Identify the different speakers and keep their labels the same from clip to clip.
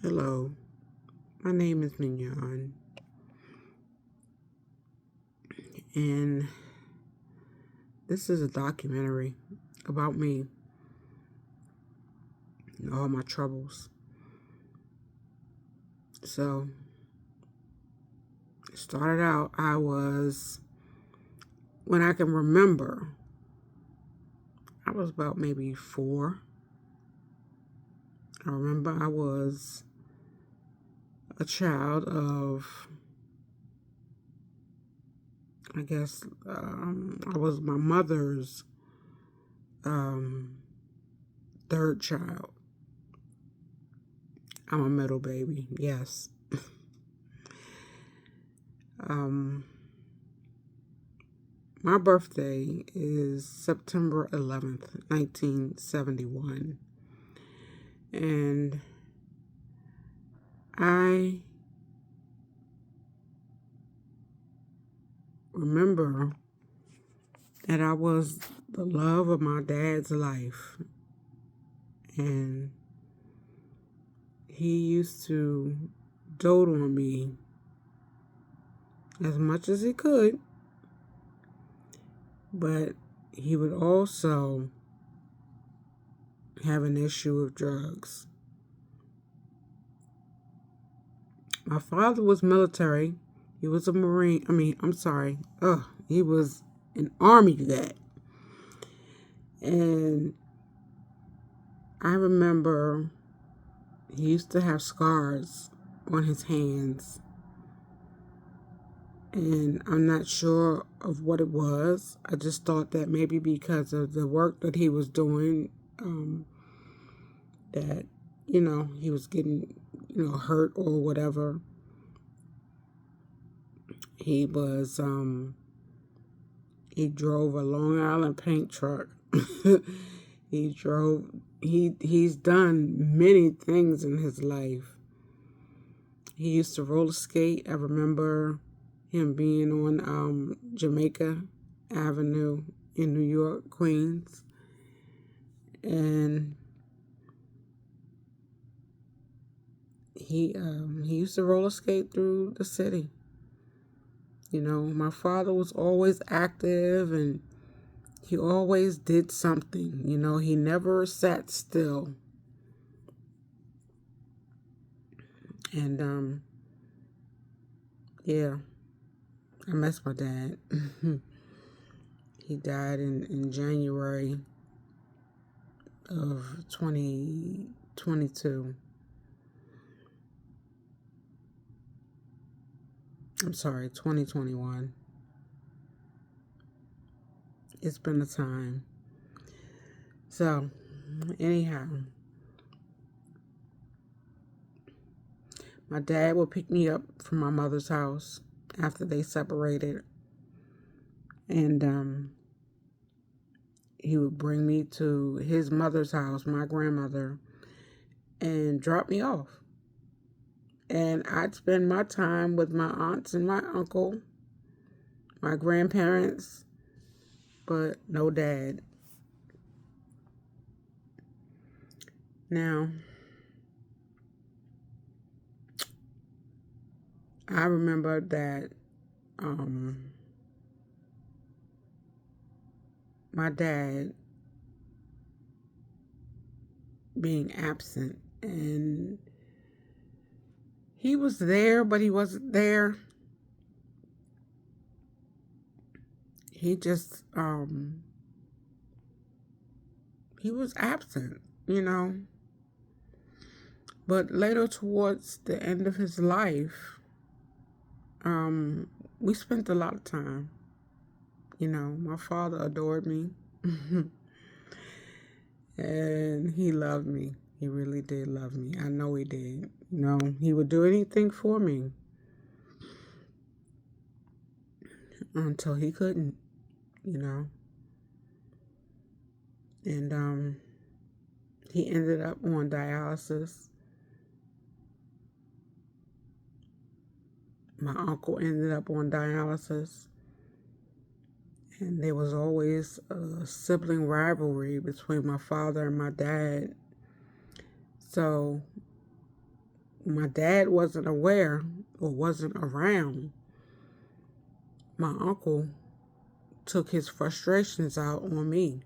Speaker 1: Hello, my name is Mignon, and this is a documentary about me and all my troubles. So, it started out, when I can remember, I was about maybe 4. I remember I was a child of, I was my mother's third child. I'm a middle baby, yes. Um, my birthday is September 11th, 1971. And I remember that I was the love of my dad's life. And he used to dote on me as much as he could. But he would also have an issue with drugs. My father was military. He was a Marine. He was an Army cadet. And I remember he used to have scars on his hands. And I'm not sure of what it was. I just thought that maybe because of the work that he was doing, that, he was getting, hurt or whatever. He was, he drove a Long Island paint truck. He's done many things in his life. He used to roller skate. I remember him being on Jamaica Avenue in New York, Queens. And he used to roller skate through the city. My father was always active and he always did something. He never sat still. And yeah, I miss my dad. He died in January of 2022. I'm sorry, 2021. It's been a time. So, anyhow, my dad would pick me up from my mother's house after they separated. And he would bring me to his mother's house, my grandmother, and drop me off. And I'd spend my time with my aunts and my uncle, my grandparents, but no dad. Now, I remember that my dad being absent, and he was there, but he wasn't there. He just, he was absent, But later, towards the end of his life, we spent a lot of time. My father adored me. And he loved me. He really did love me. I know he did. He would do anything for me until he couldn't, And he ended up on dialysis. My uncle ended up on dialysis. And there was always a sibling rivalry between my father and my dad. So my dad wasn't aware or wasn't around, my uncle took his frustrations out on me.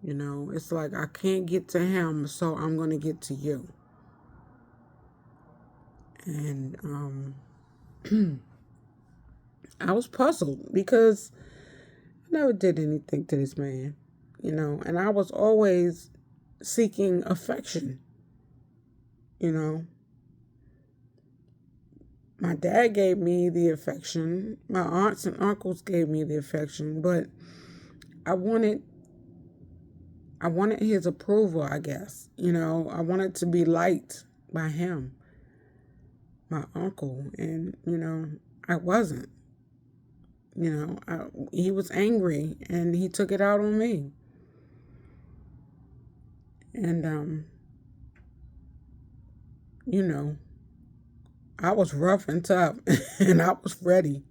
Speaker 1: You know, it's like I can't get to him, so I'm going to get to you. And I was puzzled because I never did anything to this man, you know, and I was always seeking affection, you know. My dad gave me the affection, my aunts and uncles gave me the affection, but I wanted his approval, I guess. You know, I wanted to be liked by him, my uncle, and you know, I wasn't. You know, he was angry and he took it out on me. And you know, I was rough and tough and I was ready.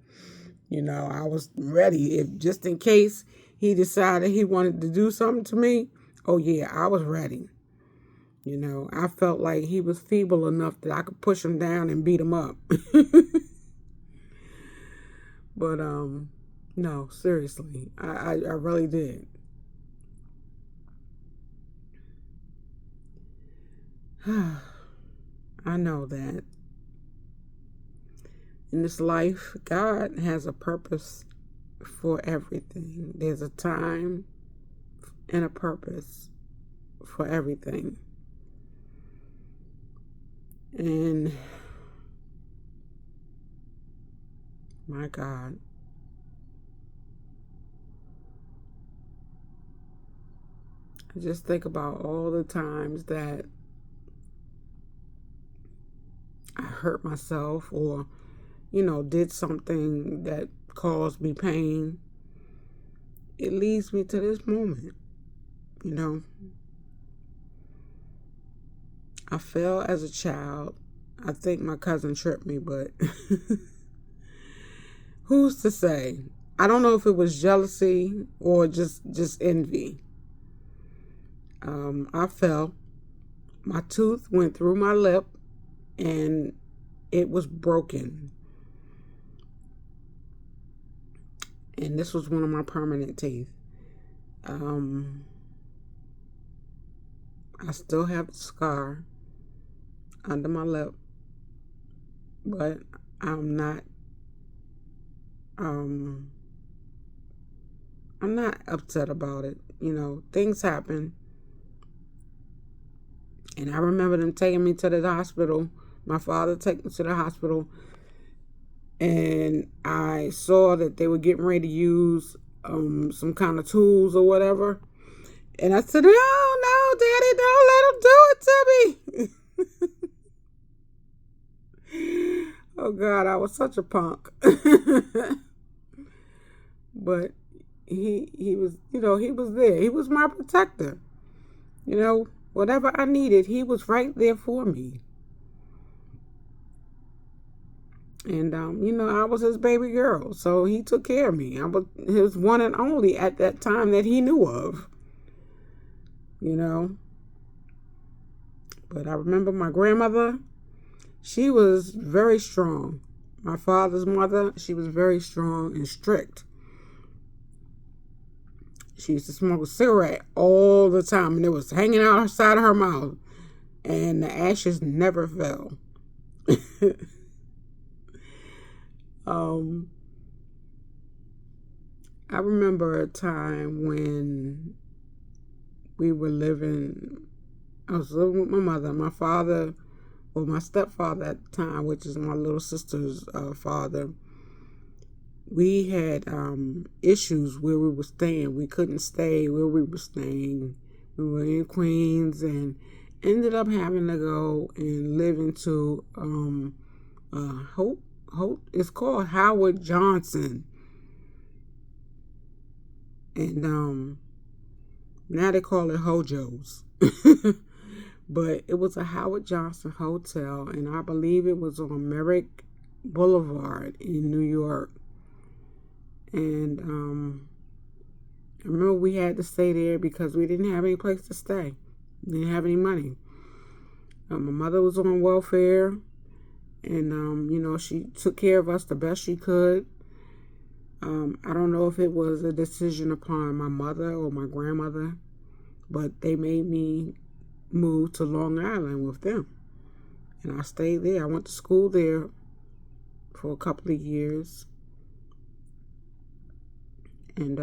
Speaker 1: You know, I was ready if just in case he decided he wanted to do something to me. Oh yeah, I was ready. You know, I felt like he was feeble enough that I could push him down and beat him up. But no, seriously, I really did. I know that in this life, God has a purpose for everything. There's a time and a purpose for everything. And my God, I just think about all the times that I hurt myself or, you know, did something that caused me pain. It leads me to this moment, you know. I fell as a child. I think my cousin tripped me, but who's to say? I don't know if it was jealousy or just envy. I fell. My tooth went through my lip and it was broken. And this was one of my permanent teeth. I still have the scar under my lip, but I'm not upset about it. You know, things happen. And I remember them taking me to the hospital. My father took me to the hospital. And I saw that they were getting ready to use some kind of tools or whatever. And I said, no, Daddy, don't let them do it to me. Oh, God, I was such a punk. But he was, you know, he was there. He was my protector. You know, whatever I needed, he was right there for me. And, you know, I was his baby girl, so he took care of me. I was his one and only at that time that he knew of, you know. But I remember my grandmother, she was very strong. My father's mother, she was very strong and strict. She used to smoke a cigarette all the time, and it was hanging out the side of her mouth, and the ashes never fell. I remember a time when I was living with my mother, my father, or my stepfather at the time, which is my little sister's father. We had issues where we were staying. We couldn't stay where we were staying. We were in Queens and ended up having to go and live into Hope. It's called Howard Johnson. And now they call it Hojo's. But it was a Howard Johnson hotel, and I believe it was on Merrick Boulevard in New York. And I remember we had to stay there because we didn't have any place to stay. We didn't have any money. My mother was on welfare, and she took care of us the best she could. I don't know if it was a decision upon my mother or my grandmother, but they made me move to Long Island with them. And I stayed there. I went to school there for a couple of years. And,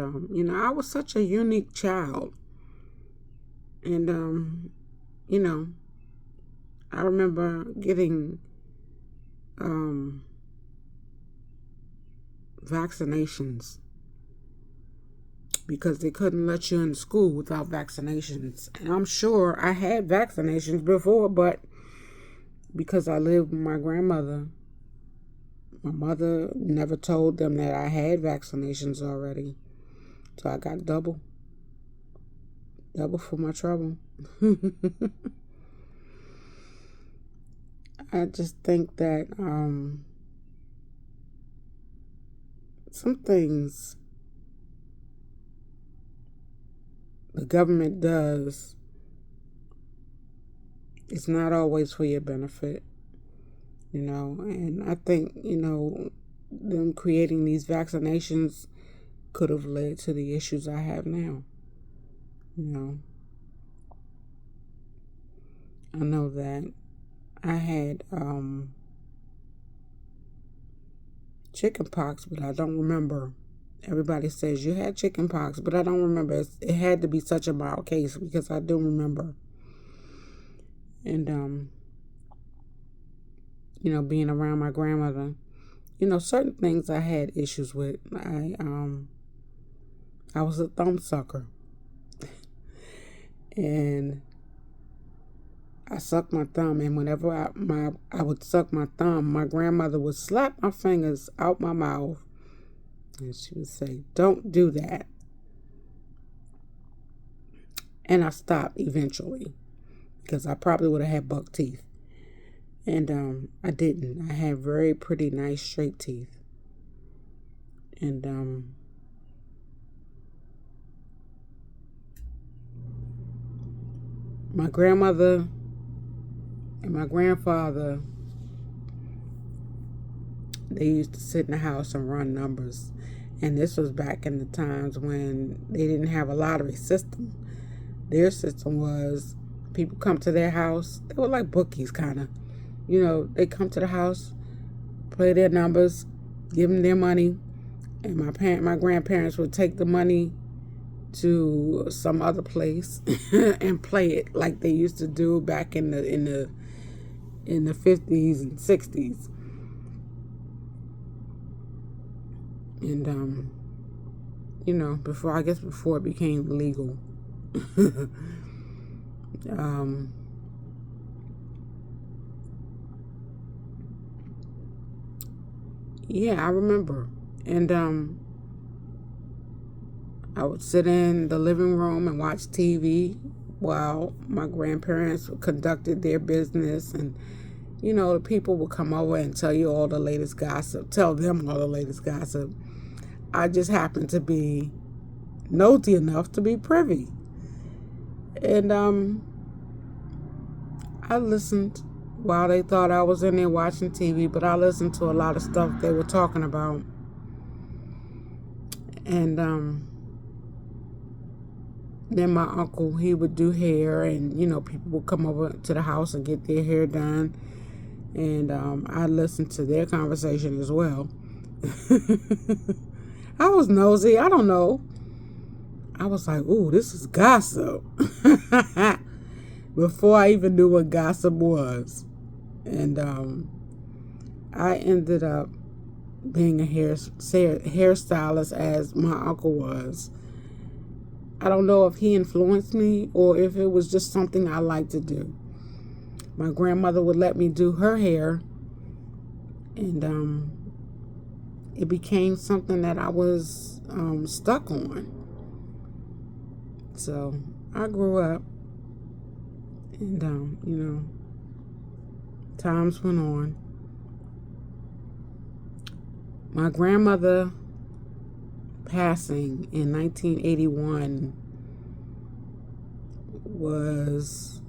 Speaker 1: I was such a unique child. And, I remember getting vaccinations because they couldn't let you in school without vaccinations. And I'm sure I had vaccinations before, but because I lived with my grandmother, my mother never told them that I had vaccinations already. So I got double for my trouble. I just think that some things the government does, it's not always for your benefit, and I think, them creating these vaccinations could have led to the issues I have now. I know that I had chicken pox, but I don't remember. Everybody says you had chicken pox, but I don't remember. It had to be such a mild case because I do remember. And, being around my grandmother, certain things I had issues with. I was a thumb sucker. And I sucked my thumb, and whenever I would suck my thumb, my grandmother would slap my fingers out my mouth, and she would say, "Don't do that." And I stopped eventually because I probably would have had buck teeth. And I didn't. I had very pretty nice straight teeth. And my grandmother and my grandfather, they used to sit in the house and run numbers. And this was back in the times when they didn't have a lottery system. Their system was people come to their house. They were like bookies, kind of. They come to the house, play their numbers, give them their money, and my grandparents would take the money to some other place and play it like they used to do back in the 50s and 60s. And before it became legal. Yeah, I remember. And I would sit in the living room and watch TV while my grandparents conducted their business. And, the people would come over and tell you all the latest gossip, tell them all the latest gossip. I just happened to be nosy enough to be privy. And I listened while they thought I was in there watching TV, but I listened to a lot of stuff they were talking about. And then my uncle, he would do hair, and people would come over to the house and get their hair done. And I listened to their conversation as well. I was nosy. I don't know. I was like, ooh, this is gossip. Before I even knew what gossip was. And I ended up being a hairstylist as my uncle was. I don't know if he influenced me or if it was just something I liked to do. My grandmother would let me do her hair, and it became something that I was stuck on. So I grew up, and times went on. My grandmother passing in 1981 was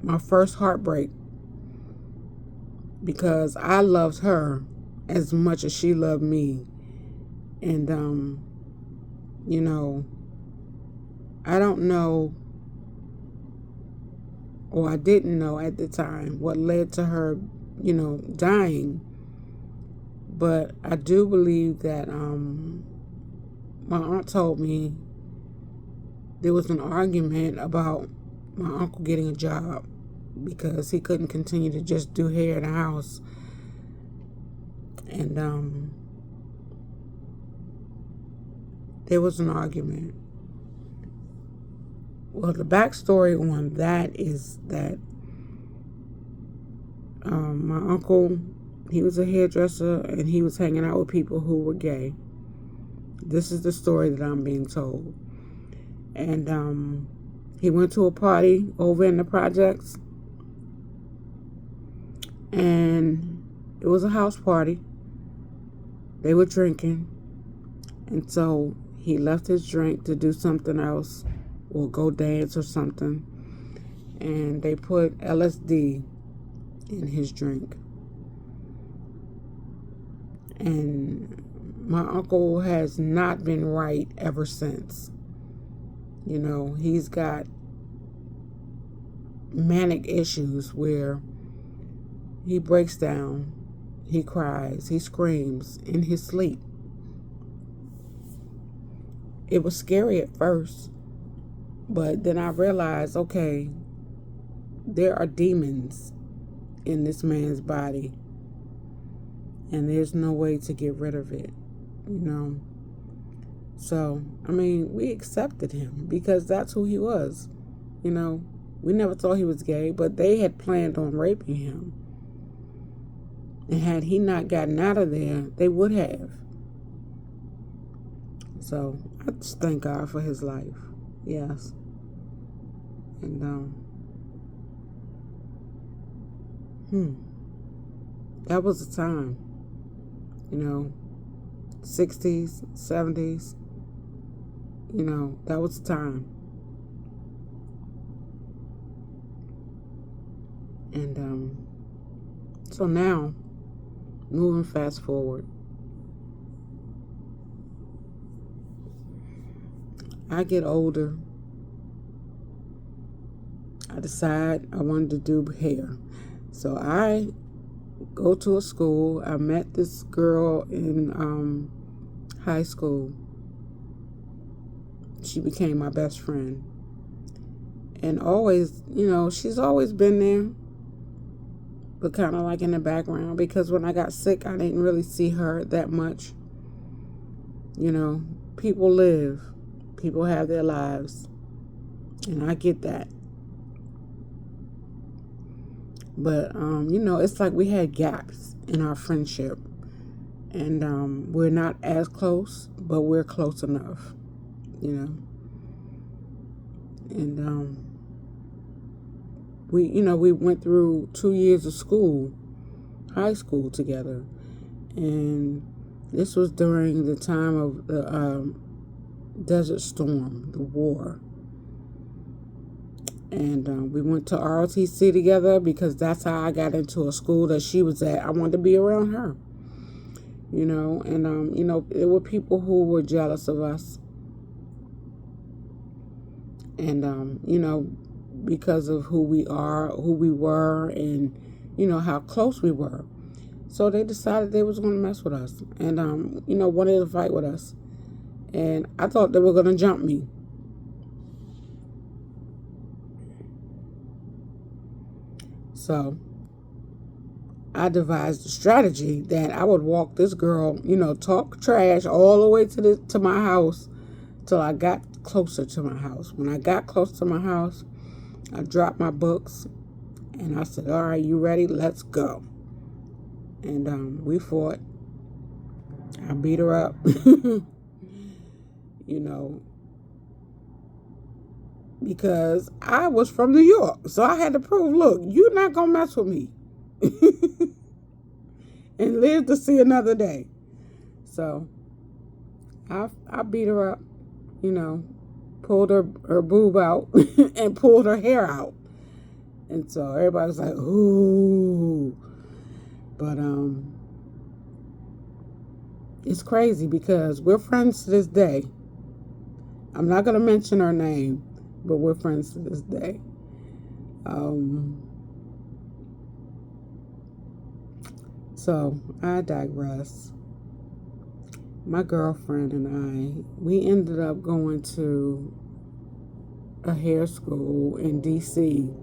Speaker 1: my first heartbreak, because I loved her as much as she loved me. And, you know, I don't know, or I didn't know at the time what led to her, dying. But I do believe that my aunt told me there was an argument about my uncle getting a job because he couldn't continue to just do hair in the house. And there was an argument. Well, the backstory on that is that my uncle, he was a hairdresser and he was hanging out with people who were gay. This is the story that I'm being told. And he went to a party over in the projects, and it was a house party. They were drinking, and so he left his drink to do something else or go dance or something, and they put LSD in his drink. And my uncle has not been right ever since. He's got manic issues where he breaks down, he cries, he screams in his sleep. It was scary at first, but then I realized, okay, there are demons in this man's body, and there's no way to get rid of it, So, we accepted him because that's who he was. We never thought he was gay, but they had planned on raping him. And had he not gotten out of there, they would have. So, I just thank God for his life. Yes. And, that was the time. 60s, 70s. That was the time. And so now, moving fast forward, I get older. I decide I wanted to do hair. So I go to a school. I met this girl in high school. She became my best friend. And always, she's always been there, but kind of like in the background, because when I got sick, I didn't really see her that much. People live. People have their lives. And I get that. But, it's like we had gaps in our friendship. And we're not as close, but we're close enough, And we went through 2 years of school, high school together. And this was during the time of the Desert Storm, the war. And we went to ROTC together because that's how I got into a school that she was at. I wanted to be around her, And, there were people who were jealous of us. And, because of who we were, and, how close we were. So they decided they was going to mess with us and, wanted to fight with us. And I thought they were going to jump me. So I devised a strategy that I would walk this girl, talk trash all the way to my house till I got closer to my house. When I got close to my house, I dropped my books and I said, all right, you ready? Let's go. And we fought. I beat her up, because I was from New York. So I had to prove, look, you're not going to mess with me and live to see another day. So I beat her up, pulled her boob out and pulled her hair out. And so everybody was like, ooh. But it's crazy because we're friends to this day. I'm not going to mention her name, but we're friends to this day. So I digress. My girlfriend and I, we ended up going to a hair school in DC.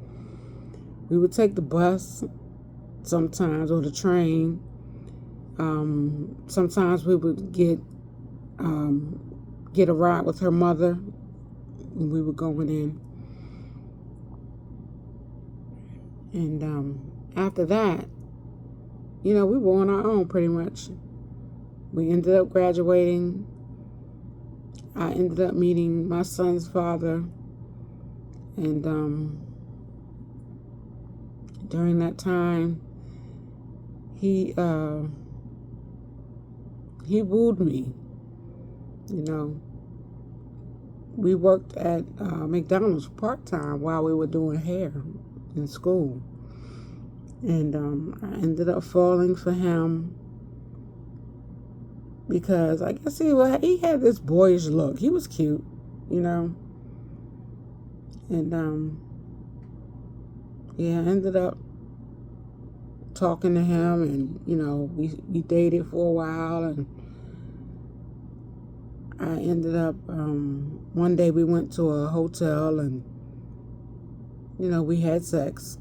Speaker 1: We would take the bus sometimes or the train. Sometimes we would get a ride with her mother when we were going in. And after that, we were on our own pretty much. We ended up graduating. I ended up meeting my son's father. And during that time, he wooed me. We worked at McDonald's part-time while we were doing hair in school. And I ended up falling for him because I guess he had this boyish look. He was cute, And I ended up talking to him, and we dated for a while, and I ended up one day we went to a hotel, and we had sex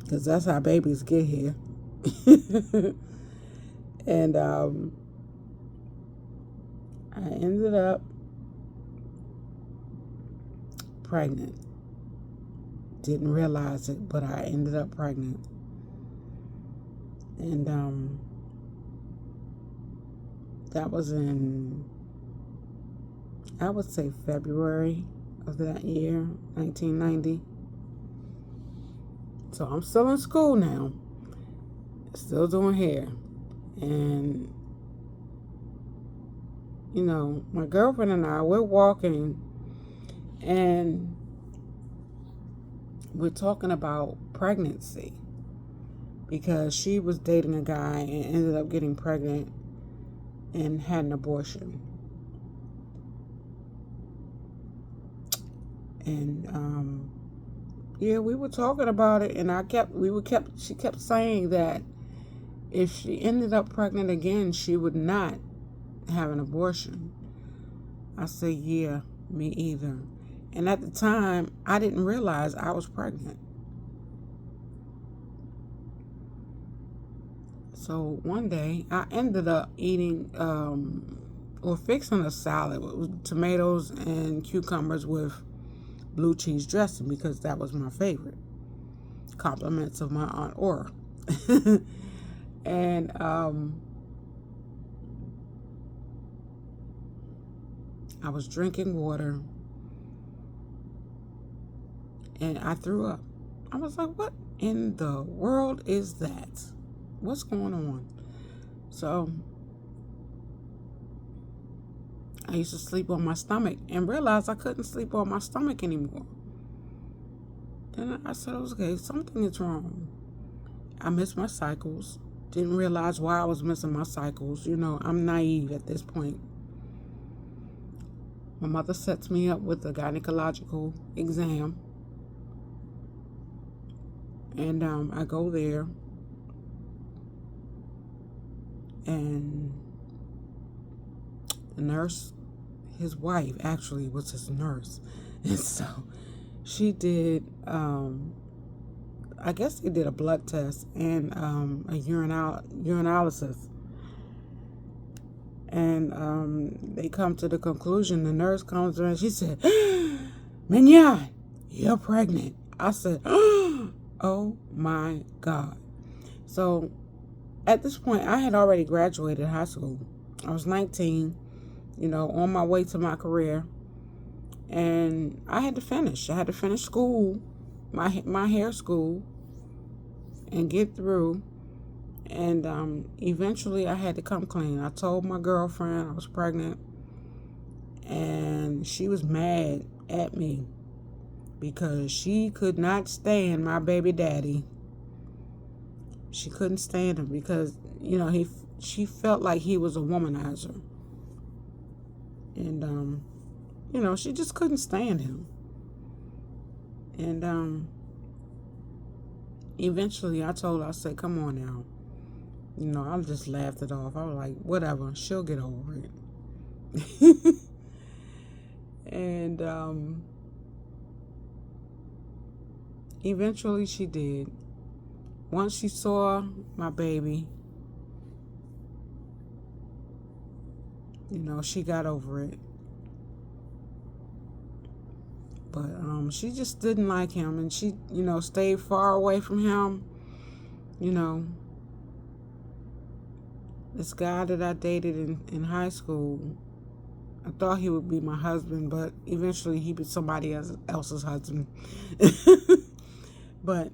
Speaker 1: because that's how babies get here. And I ended up pregnant. Didn't realize it, but I ended up pregnant. And that was in, I would say, February of that year, 1990. So I'm still in school now, still doing hair. And, my girlfriend and I, we're walking, and we're talking about pregnancy because she was dating a guy and ended up getting pregnant and had an abortion. And we were talking about it, and she kept saying that if she ended up pregnant again, she would not have an abortion. I said, yeah, me either. And at the time, I didn't realize I was pregnant. So one day, I ended up eating or fixing a salad with tomatoes and cucumbers with blue cheese dressing because that was my favorite. Compliments of my Aunt Aura. And I was drinking water, and I threw up. I was like, what in the world is that? What's going on? So I used to sleep on my stomach and realized I couldn't sleep on my stomach anymore. Then I said, okay, something is wrong. I missed my cycles. Didn't realize why I was missing my cycles. I'm naive at this point. My mother sets me up with a gynecological exam. And I go there. And the nurse, his wife actually was his nurse. And so she did, I guess they did a blood test and a urinalysis. And they come to the conclusion, the nurse comes in and she said, Mignon, you're pregnant. I said, oh my God. So at this point, I had already graduated high school. I was 19, on my way to my career. And I had to finish. I had to finish school, my hair school, and get through. And eventually I had to come clean. I told my girlfriend I was pregnant, and she was mad at me because she could not stand my baby daddy. She couldn't stand him because, she felt like he was a womanizer. And, she just couldn't stand him. And eventually I told her, I said, come on now. I just laughed it off. I was like, whatever, she'll get over it. And eventually she did. Once she saw my baby, she got over it. But she just didn't like him, and she, stayed far away from him. This guy that I dated in high school, I thought he would be my husband, but eventually he was somebody else's husband. But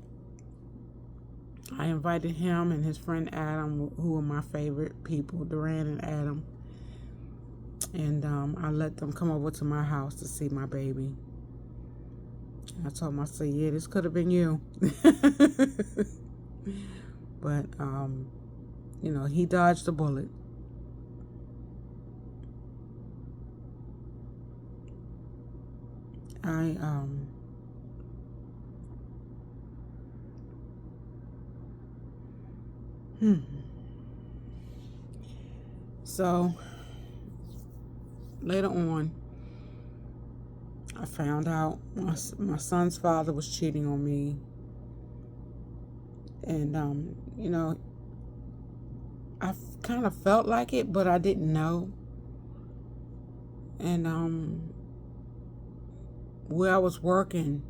Speaker 1: I invited him and his friend Adam, who are my favorite people, Duran and Adam. And I let them come over to my house to see my baby. I told him, I said, yeah, this could have been you. But, he dodged the bullet. So, later on, I found out my son's father was cheating on me. And, I kind of felt like it, but I didn't know. And where I was working,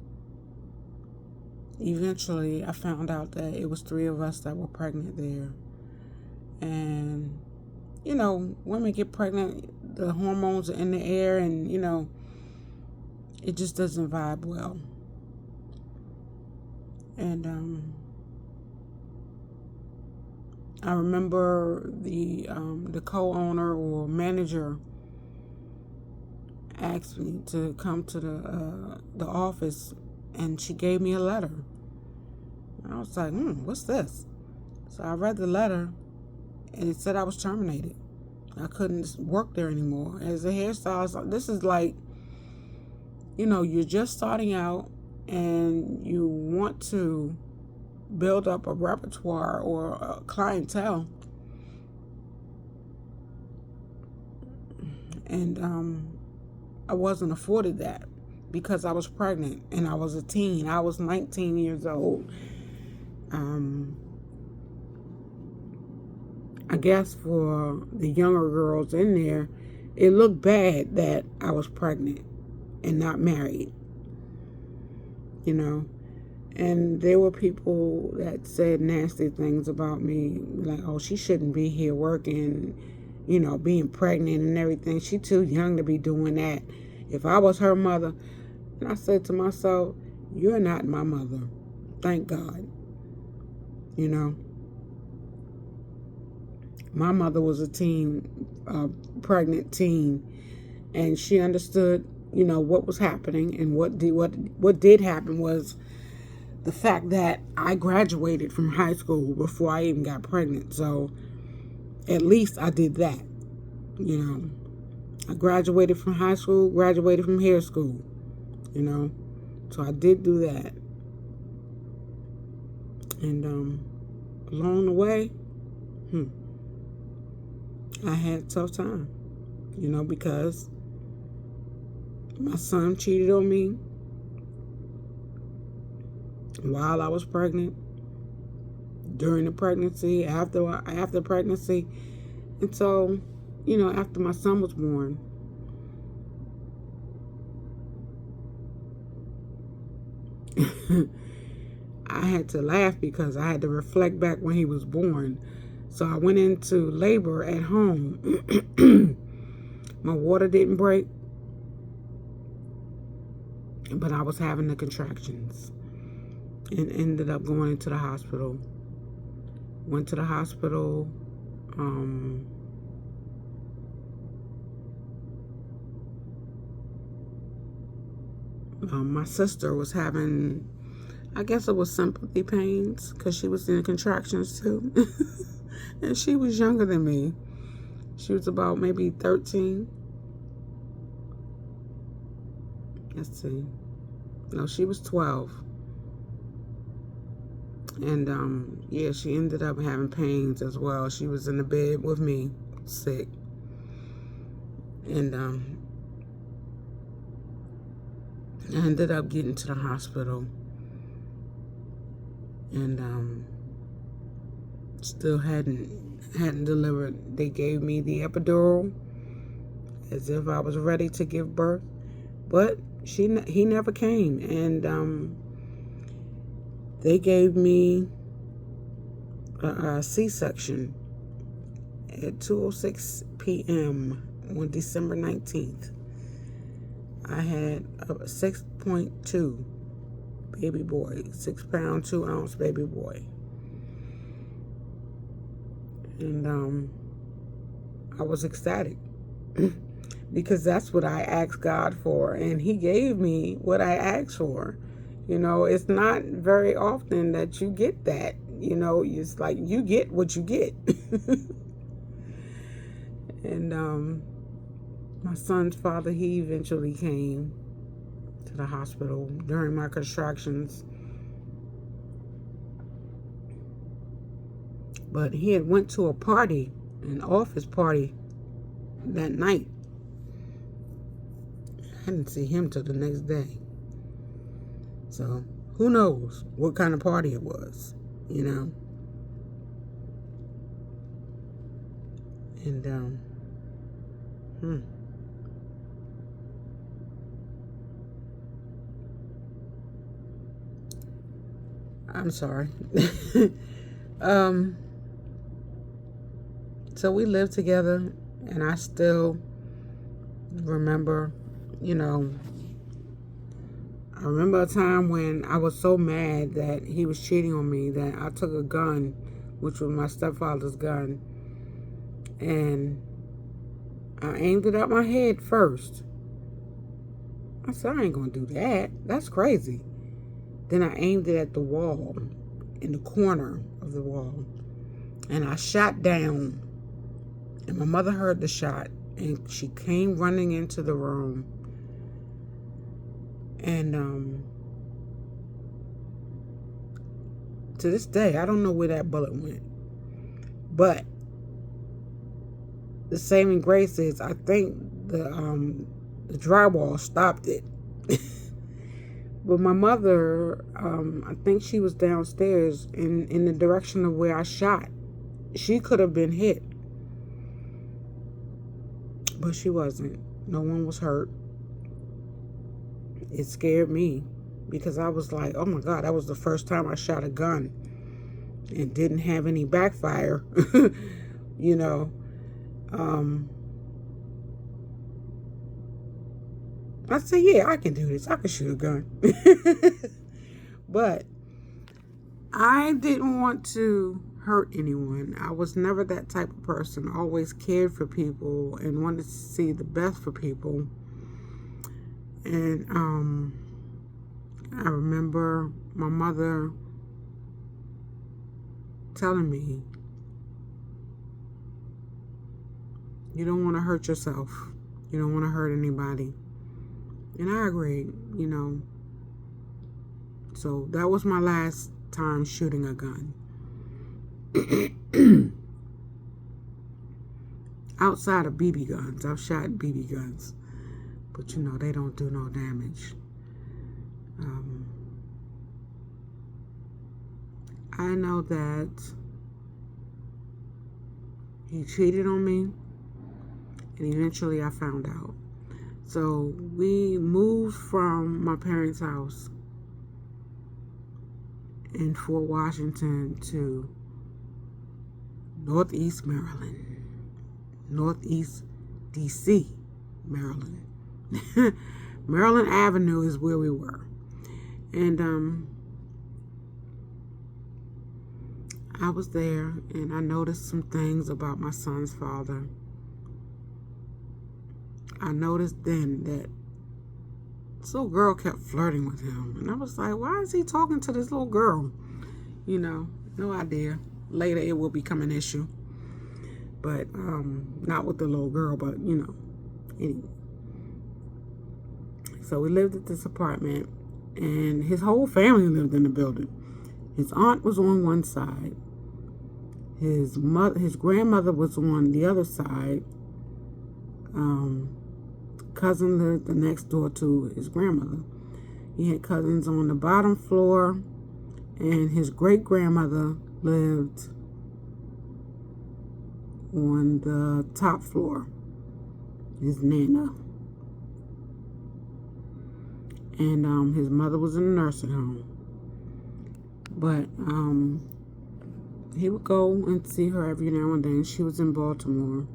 Speaker 1: eventually I found out that it was 3 of us that were pregnant there. And, women get pregnant, the hormones are in the air, and, it just doesn't vibe well. And I remember the co-owner or manager asked me to come to the office, and she gave me a letter. I was like, what's this? So I read the letter, and it said I was terminated. I couldn't work there anymore. As a hairstylist, this is like, you're just starting out, and you want to build up a repertoire or a clientele. And I wasn't afforded that because I was pregnant and I was a teen. I was 19 years old. I guess for the younger girls in there, it looked bad that I was pregnant and not married, And there were people that said nasty things about me, like, oh, she shouldn't be here working, being pregnant and everything. She's too young to be doing that. If I was her mother, and I said to myself, you're not my mother. Thank God. My mother was a pregnant teen, and she understood, what was happening. And what did happen was the fact that I graduated from high school before I even got pregnant. So at least I did that. I graduated from high school, graduated from hair school, So I did do that. And along the way, I had a tough time, because my son cheated on me while I was pregnant, during the pregnancy, after pregnancy. And so, after my son was born, I had to laugh because I had to reflect back when he was born. So I went into labor at home. My water didn't break, but I was having the contractions and ended up going into the hospital. Went to the hospital. my sister was having, I guess it was sympathy pains because she was in contractions too. And she was younger than me. She was about maybe 13. Let's see. No, she was 12. And yeah, she ended up having pains as well. She was in the bed with me, sick. And I ended up getting to the hospital. And still hadn't delivered. They gave me the epidural as if I was ready to give birth, but he never came. And they gave me a C-section at 2:06 p.m. on December 19th. I had a 6.2 baby boy, 6 pound, 2 ounce baby boy. And I was ecstatic because that's what I asked God for, and He gave me what I asked for. You know, it's not very often that you get that. You know, it's like you get what you get. And my son's father, he eventually came to the hospital during my contractions. But he had went to a party, an office party, that night. I didn't see him till the next day. So, who knows what kind of party it was, you know? And, I'm sorry. So we lived together, and I still remember, you know, I remember a time when I was so mad that he was cheating on me that I took a gun, which was my stepfather's gun, and I aimed it at my head first. I said, I ain't gonna do that. That's crazy. Then I aimed it at the wall, in the corner of the wall, and I shot down. And my mother heard the shot, and she came running into the room. And to this day, I don't know where that bullet went. But the saving grace is, I think the drywall stopped it. But my mother, I think she was downstairs in the direction of where I shot. She could have been hit, but she wasn't. No one was hurt. It scared me because I was like, oh my God, that was the first time I shot a gun and didn't have any backfire. You know, I said, yeah, I can do this. I can shoot a gun. But I didn't want to hurt anyone. I was never that type of person. I always cared for people and wanted to see the best for people. And I remember my mother telling me, you don't want to hurt yourself. You don't want to hurt anybody. And I agreed, you know. So that was my last time shooting a gun. Outside of BB guns, I've shot BB guns, but you know, they don't do no damage. I know that he cheated on me, and eventually I found out. So we moved from my parents' house in Fort Washington to Northeast Maryland, Northeast DC, Maryland. Maryland Avenue is where we were. And I was there, and I noticed some things about my son's father. I noticed then that This little girl kept flirting with him. And I was like, why is he talking to this little girl? No idea. Later it will become an issue. But not with the little girl, but anyway. So we lived at this apartment, and his whole family lived in the building. His aunt was on one side. His grandmother was on the other side. Cousin lived the next door to his grandmother. He had cousins on the bottom floor, and his great-grandmother lived on the top floor, his Nana. And his mother was in a nursing home. But he would go and see her every now and then. She was in Baltimore.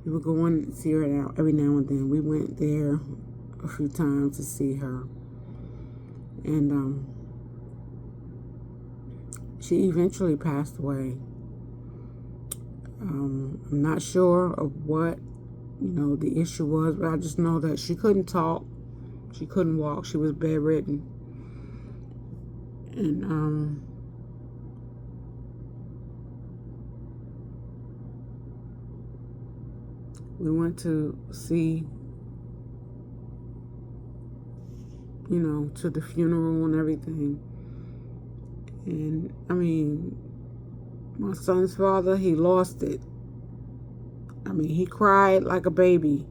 Speaker 1: He would go and see her every now and then. We went there a few times to see her. And she eventually passed away. I'm not sure of what, the issue was, but I just know that she couldn't talk. She couldn't walk. She was bedridden. And we went to see, to the funeral and everything. And my son's father, he lost it. He cried like a baby.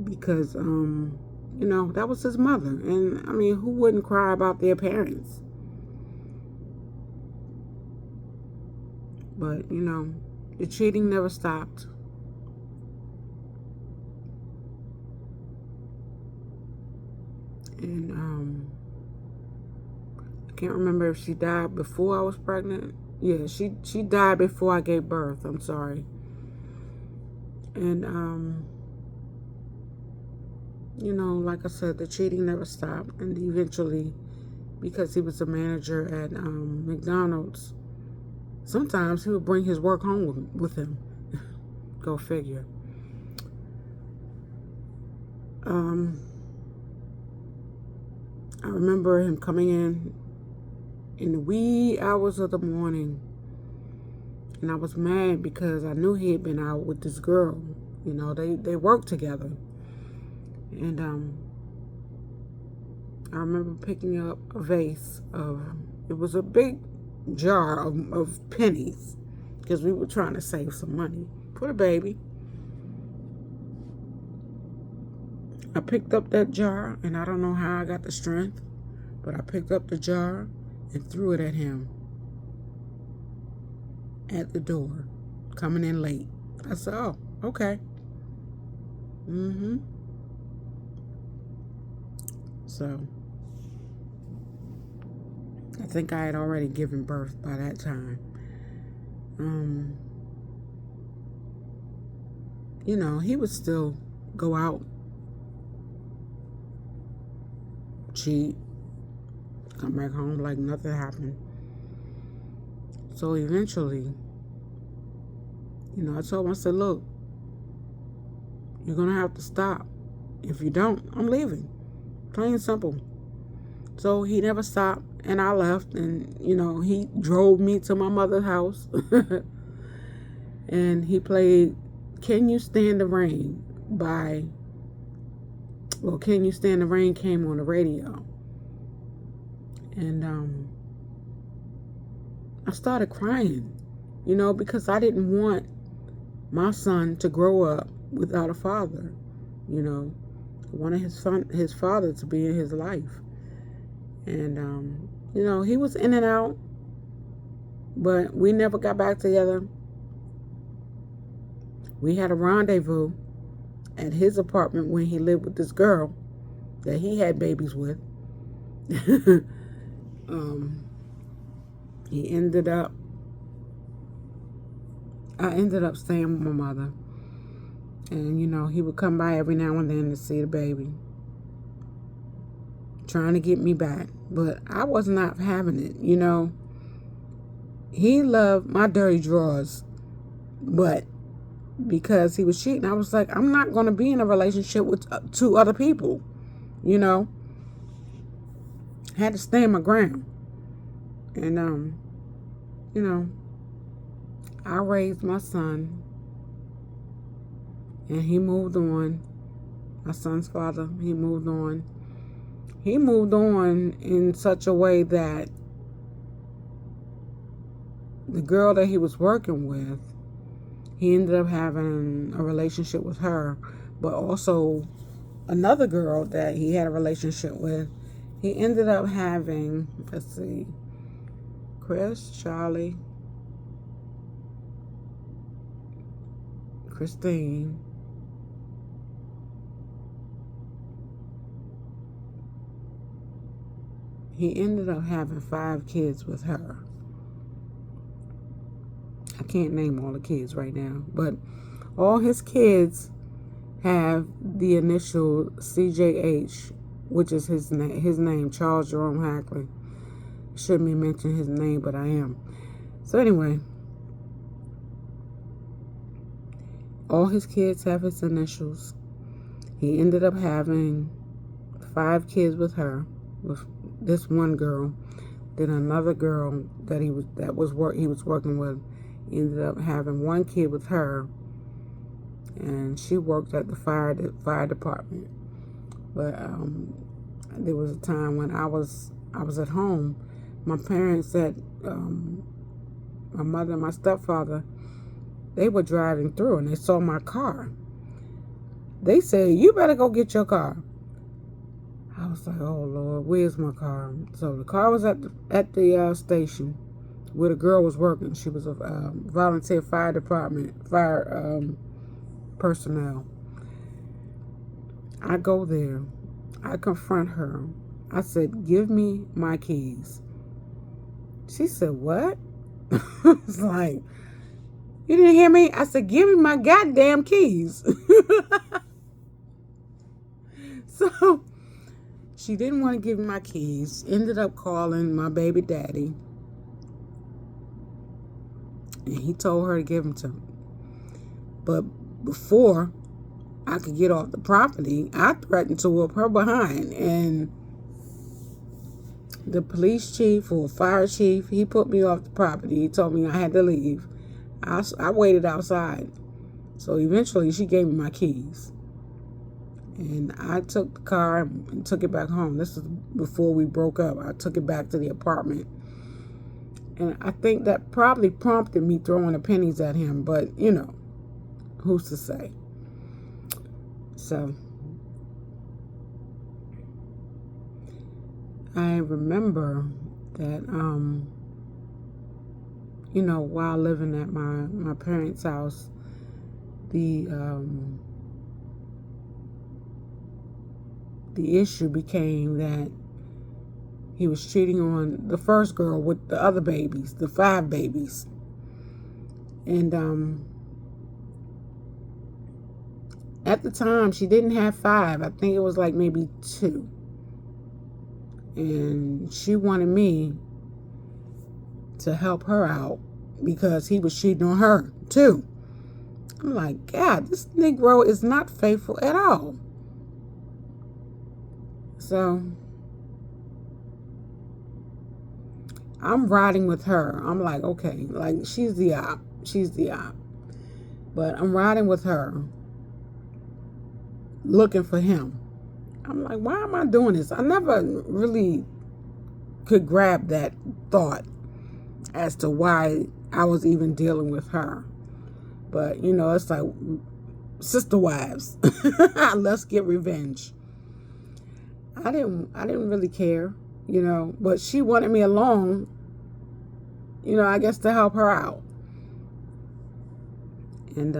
Speaker 1: Because, that was his mother. And, who wouldn't cry about their parents? But, the cheating never stopped. And, I can't remember if she died before I was pregnant. Yeah, she died before I gave birth. I'm sorry. And, like I said, the cheating never stopped. And eventually, because he was a manager at McDonald's, sometimes he would bring his work home with him. Go figure. I remember him coming in the wee hours of the morning. And I was mad because I knew he had been out with this girl. They worked together. And I remember picking up a vase it was a big jar of pennies, because we were trying to save some money for the baby. I picked up that jar, and I don't know how I got the strength, but I picked up the jar and threw it at him at the door, coming in late. I said, oh, okay. So, I think I had already given birth by that time. He would still go out, cheat, come back home like nothing happened. So eventually, I told him, I said, look, you're going to have to stop. If you don't, I'm leaving. Plain and simple. So he never stopped, and I left, and, he drove me to my mother's house. And he played Can You Stand the Rain Can You Stand the Rain came on the radio. And I started crying, because I didn't want my son to grow up without a father. I wanted his father to be in his life. And, he was in and out, but we never got back together. We had a rendezvous at his apartment when he lived with this girl that he had babies with. I ended up staying with my mother. And, he would come by every now and then to see the baby, trying to get me back. But I was not having it, He loved my dirty drawers, but because he was cheating. I was like, I'm not going to be in a relationship with two other people, you know. I had to stand my ground. And, you know, I raised my son, and he moved on. My son's father, he moved on. He moved on in such a way that the girl that he was working with, he ended up having a relationship with her, but also another girl that he had a relationship with. He ended up having, let's see, Chris, Charlie, Christine, he ended up having 5 kids with her. I can't name all the kids right now, but all his kids have the initial CJH, which is his name, Charles Jerome Hackley. Shouldn't be mentioning his name, but I am. So anyway, all his kids have his initials. He ended up having 5 kids with her, with this one girl. Then another girl that he was working with, he ended up having 1 kid with her, and she worked at the fire department. But there was a time when I was at home. My parents said, my mother and my stepfather, they were driving through and they saw my car. They said, "You better go get your car." I was like, "Oh Lord, where's my car?" So the car was at the station where the girl was working. She was a volunteer fire department personnel. I go there. I confront her. I said, "Give me my keys." She said, "What?" It's like, "You didn't hear me?" I said, "Give me my goddamn keys." So she didn't want to give me my keys. Ended up calling my baby daddy, and he told her to give them to me. But before I could get off the property, I threatened to whoop her behind. And the police chief or fire chief, he put me off the property. He told me I had to leave. I waited outside. So eventually she gave me my keys. And I took the car and took it back home. This was before we broke up. I took it back to the apartment. And I think that probably prompted me throwing the pennies at him. But, you know, who's to say? So I remember that, you know, while living at my parents' house, the issue became that he was cheating on the first girl with the other babies, the 5 babies. And at the time, she didn't have 5. I think it was like maybe 2. And she wanted me to help her out because he was cheating on her too. I'm like, God, this Negro is not faithful at all. So I'm riding with her. I'm like, okay, like she's the op. But I'm riding with her, looking for him. I'm like, why am I doing this? I never really could grab that thought as to why I was even dealing with her. But, you know, it's like sister wives. Let's get revenge. I didn't really care, you know, but she wanted me along, you know, I guess to help her out. And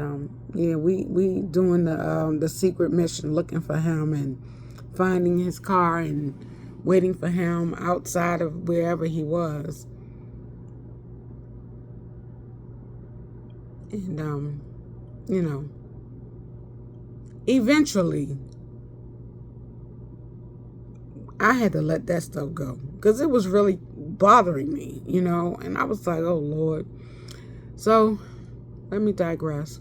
Speaker 1: yeah, we doing the secret mission, looking for him and finding his car and waiting for him outside of wherever he was. And you know, eventually I had to let that stuff go because it was really bothering me, you know, and I was like, oh Lord. So let me digress.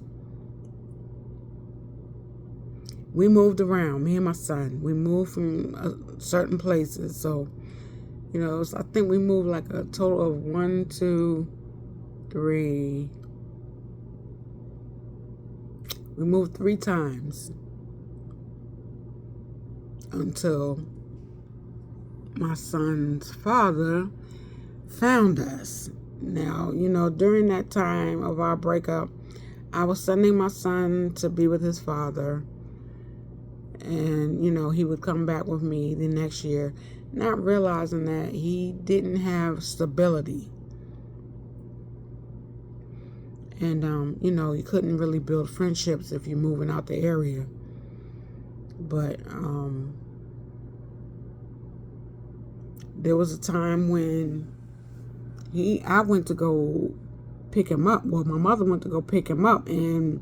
Speaker 1: we moved around, me and my son. We moved from certain places. So, I think we moved like a total of 1, 2, 3. We moved 3 times until my son's father found us. Now, during that time of our breakup, I was sending my son to be with his father. And, he would come back with me the next year, not realizing that he didn't have stability. And, you couldn't really build friendships if you're moving out the area. But there was a time when I went to go pick him up. Well, my mother went to go pick him up, and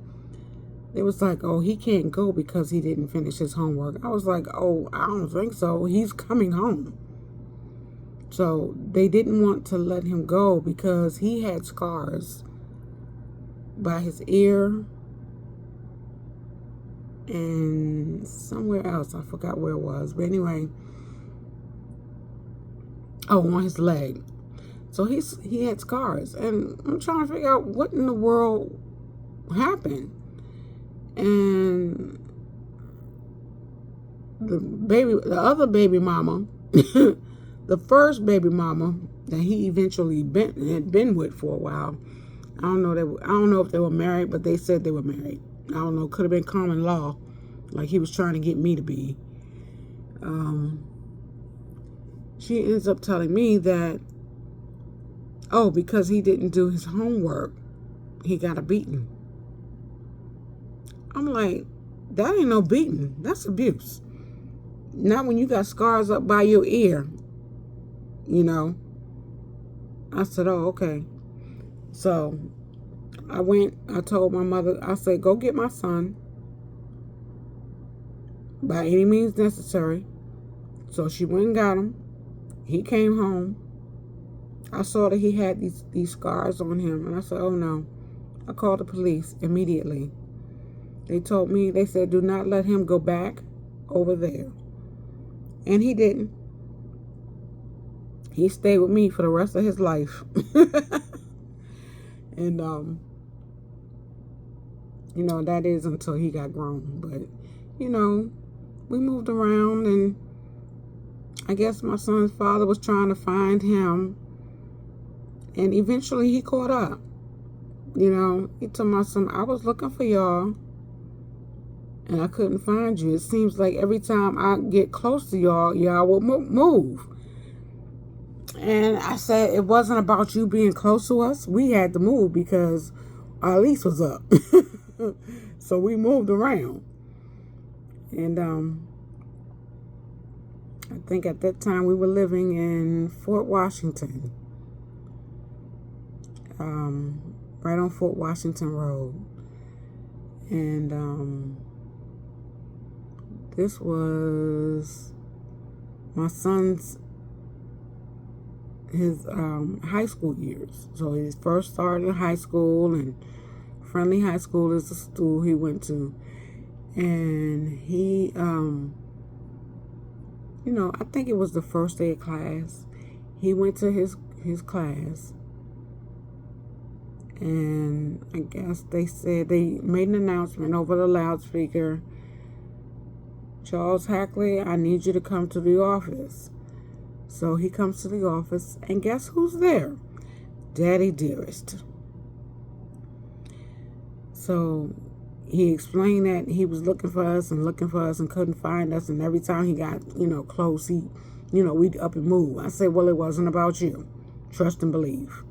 Speaker 1: it was like, oh, he can't go because he didn't finish his homework. I was like, oh, I don't think so. He's coming home. So they didn't want to let him go because he had scars by his ear and somewhere else. I forgot where it was. But anyway, on his leg. So he had scars. And I'm trying to figure out what in the world happened. And the other baby mama, the first baby mama that he eventually had been with for a while. I don't know if they were married, but they said they were married. I don't know. Could have been common law, like he was trying to get me to be. She ends up telling me that, because he didn't do his homework, he got a beating. I'm like, that ain't no beating. That's abuse. Not when you got scars up by your ear. I said, oh, okay. So I told my mother, I said, go get my son by any means necessary. So she went and got him. He came home. I saw that he had these scars on him, and I said, oh no. I called the police immediately. They said, do not let him go back over there. And he didn't. He stayed with me for the rest of his life. And, that is until he got grown. But, we moved around, and I guess my son's father was trying to find him. And eventually he caught up. He told my son, I was looking for y'all, and I couldn't find you. It seems like every time I get close to y'all will move. And I said, it wasn't about you being close to us. We had to move because our lease was up. So we moved around. And I think at that time we were living in Fort Washington. Right on Fort Washington Road. And this was my son's his high school years. So he first started in high school, and Friendly High School is the school he went to. And he, I think it was the first day of class. He went to his class, and I guess they said they made an announcement over the loudspeaker. Charles Hackley, I need you to come to the office. So he comes to the office, and guess who's there? Daddy Dearest. So he explained that he was looking for us and couldn't find us. And every time he got, close, we'd up and move. I said, well, it wasn't about you. Trust and believe.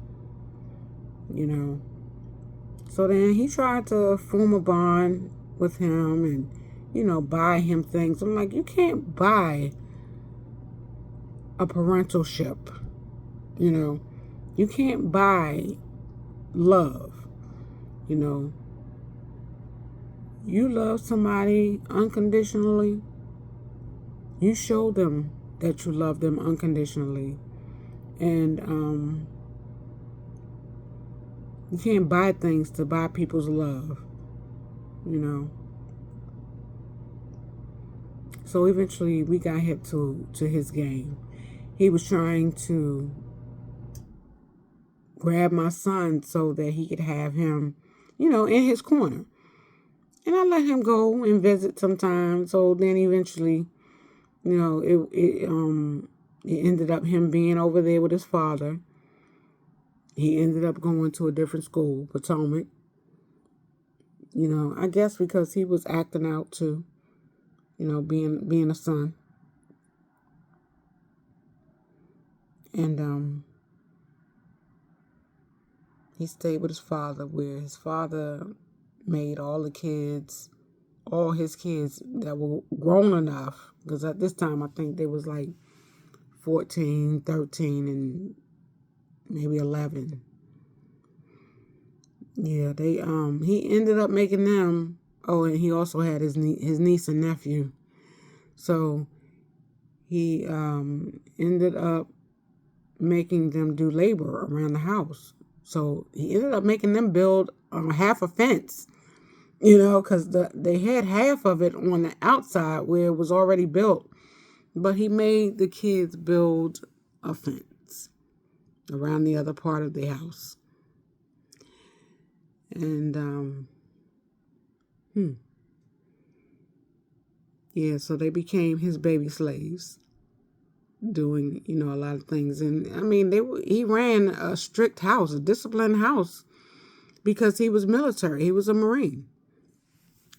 Speaker 1: So then he tried to form a bond with him and, buy him things. I'm like, you can't buy a parentalship. You can't buy love. You love somebody unconditionally. You show them that you love them unconditionally. And you can't buy things to buy people's love. So eventually we got hip to his game. He was trying to grab my son so that he could have him, in his corner. And I let him go and visit sometimes. So then eventually, it ended up him being over there with his father. He ended up going to a different school, Potomac. I guess because he was acting out too, being a son. And he stayed with his father, where his father made all his kids that were grown enough, because at this time I think they was like 14, 13, and maybe 11. Yeah, he ended up making them. Oh, and he also had his niece and nephew. So he ended up making them do labor around the house. So he ended up making them build half a fence, because they had half of it on the outside where it was already built. But he made the kids build a fence around the other part of the house. And, yeah, so they became his baby slaves, doing, a lot of things. And, I mean, he ran a strict house, a disciplined house, because he was military. He was a Marine.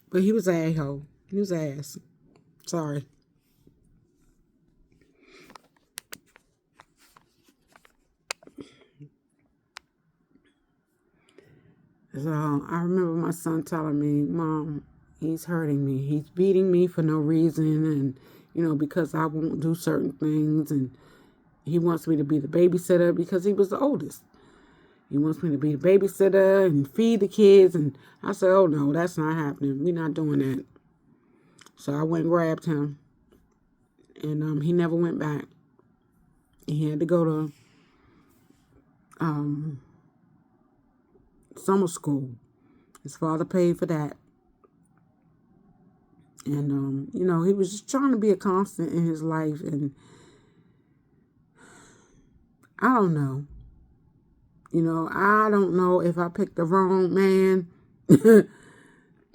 Speaker 1: But he was an a-hole. He was ass. Sorry. So I remember my son telling me, Mom, he's hurting me. He's beating me for no reason, and, because I won't do certain things. And he wants me to be the babysitter because he was the oldest. He wants me to be the babysitter and feed the kids. And I said, oh, no, that's not happening. We're not doing that. So I went and grabbed him. And he never went back. He had to go to summer school. His father paid for that. And, he was just trying to be a constant in his life. And I don't know. I don't know if I picked the wrong man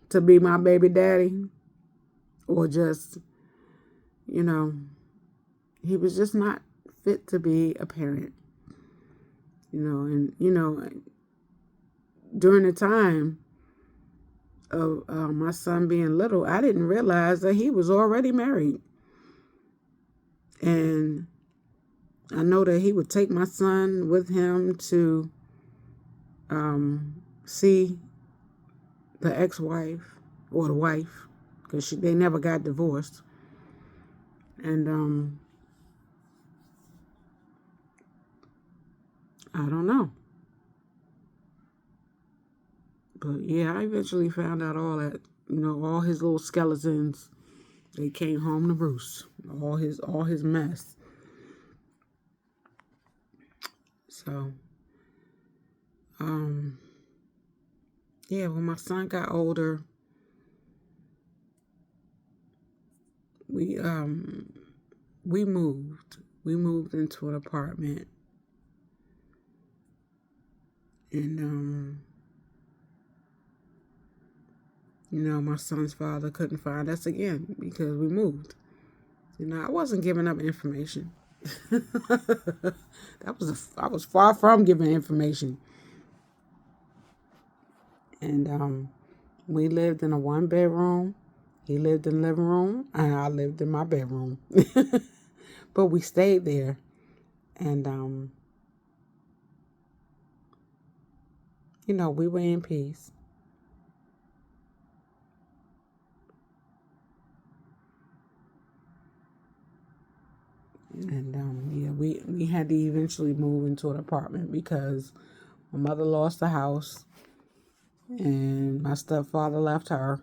Speaker 1: to be my baby daddy, or just, he was just not fit to be a parent. And, during the time of my son being little, I didn't realize that he was already married. And I know that he would take my son with him to see the ex-wife or the wife, because they never got divorced. And I don't know. But yeah, I eventually found out all that, all his little skeletons, they came home to roost. All his mess. So, yeah, when my son got older, we moved. We moved into an apartment. And my son's father couldn't find us again because we moved. I wasn't giving up information. I was far from giving information. And we lived in a 1-bedroom. He lived in the living room, and I lived in my bedroom. But we stayed there, and we were in peace. And yeah, we had to eventually move into an apartment because my mother lost the house, and my stepfather left her.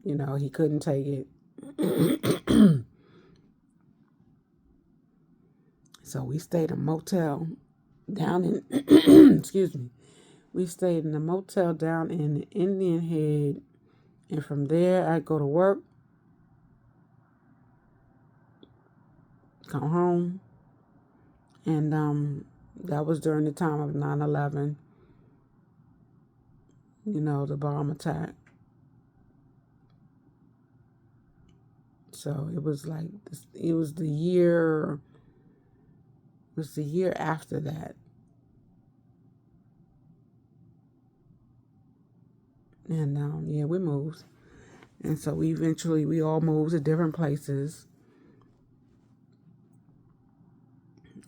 Speaker 1: He couldn't take it. So we stayed in a motel down in, excuse me, we stayed in a motel down in Indian Head. And from there, I'd go to work. come home. And that was during the time of 9/11, the bomb attack. So it was like it was the year after that. And we moved. And so we all moved to different places.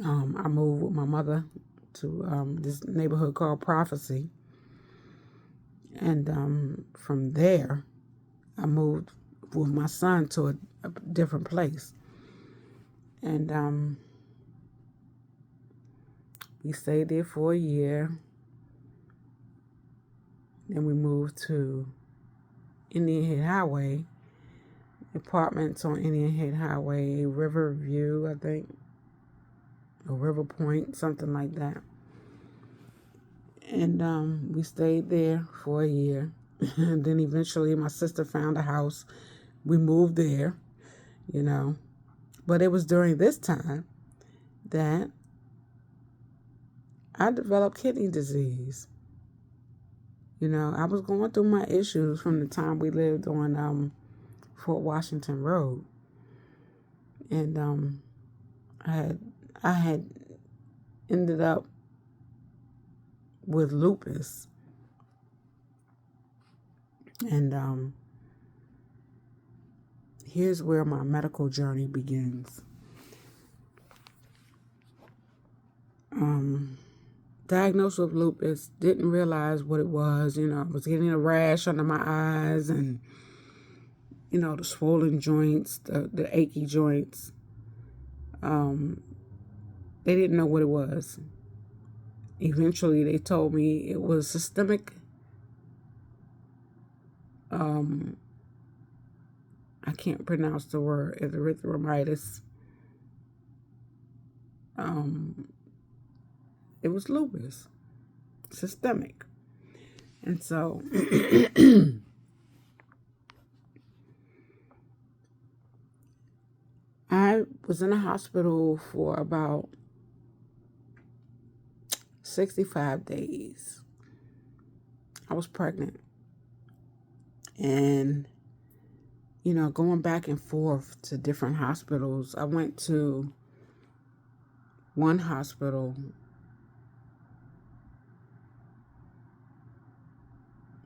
Speaker 1: I moved with my mother to this neighborhood called Prophecy. And from there, I moved with my son to a different place. And we stayed there for a year. Then we moved to Indian Head Highway, apartments on Indian Head Highway, Riverview, I think, or River Point, something like that. And we stayed there for a year. And then eventually my sister found a house. We moved there, But it was during this time that I developed kidney disease. I was going through my issues from the time we lived on Fort Washington Road. And I had ended up with lupus. And here's where my medical journey begins. Diagnosed with lupus, didn't realize what it was. I was getting a rash under my eyes and, the swollen joints, the achy joints. They didn't know what it was. Eventually, they told me it was systemic. I can't pronounce the word, erythromitis. It was lupus, systemic. And so I was in a hospital for about 65 days. I was pregnant. And, going back and forth to different hospitals. I went to one hospital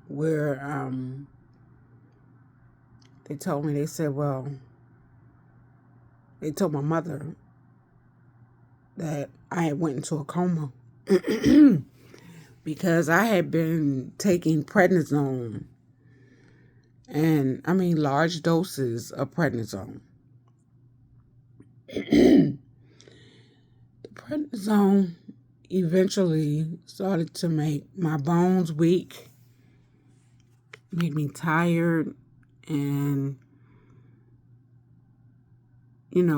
Speaker 1: where they told my mother that I had went into a coma because I had been taking prednisone, and I mean large doses of prednisone. The prednisone eventually started to make my bones weak, made me tired, and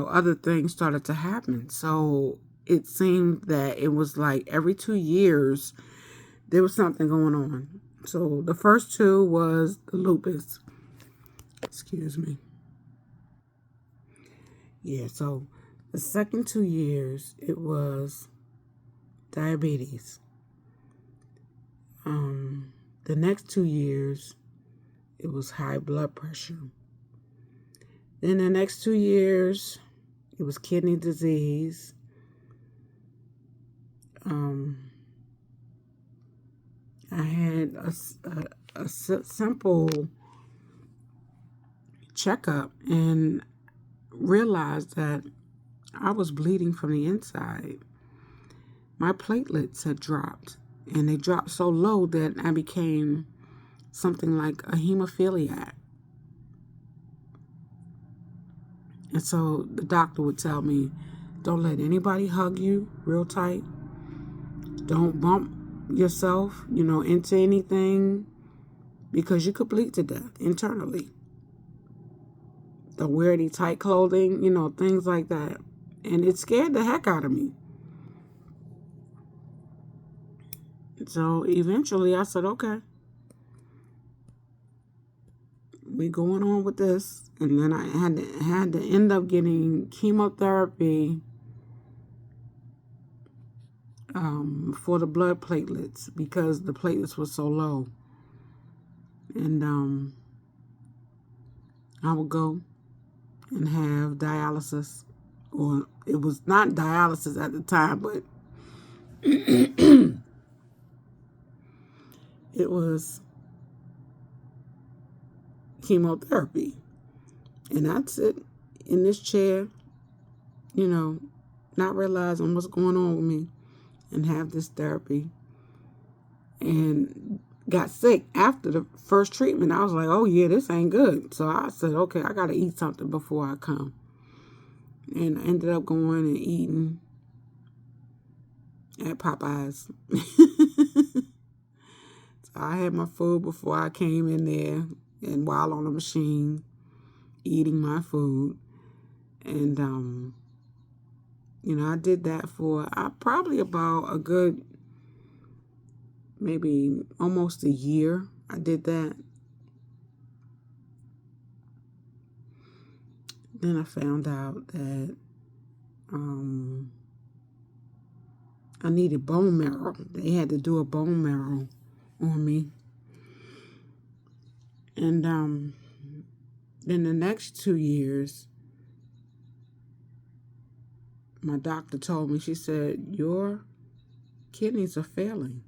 Speaker 1: other things started to happen. So it seemed that it was like every 2 years there was something going on. So the first two was the lupus. Excuse me. Yeah, so the second 2 years it was diabetes. The next 2 years it was high blood pressure. Then the next 2 years it was kidney disease. I had a simple checkup and realized that I was bleeding from the inside. My platelets had dropped, and they dropped so low that I became something like a hemophiliac. And so the doctor would tell me, don't let anybody hug you real tight. Don't bump yourself, into anything, because you could bleed to death internally. Don't wear any tight clothing, things like that. And it scared the heck out of me. So eventually I said, okay. me going on with this, and then I had to end up getting chemotherapy for the blood platelets because the platelets were so low. And I would go and have dialysis, or it was not dialysis at the time, but it was chemotherapy. And I'd sit in this chair, not realizing what's going on with me, and have this therapy. And got sick after the first treatment. I was like, oh yeah, this ain't good. So I said, okay, I got to eat something before I come. And I ended up going and eating at Popeyes. So I had my food before I came in there, and while on the machine, eating my food. And, I did that for probably about a good, maybe almost a year. I did that. Then I found out that I needed bone marrow. They had to do a bone marrow on me. And then the next 2 years, my doctor told me, she said, your kidneys are failing.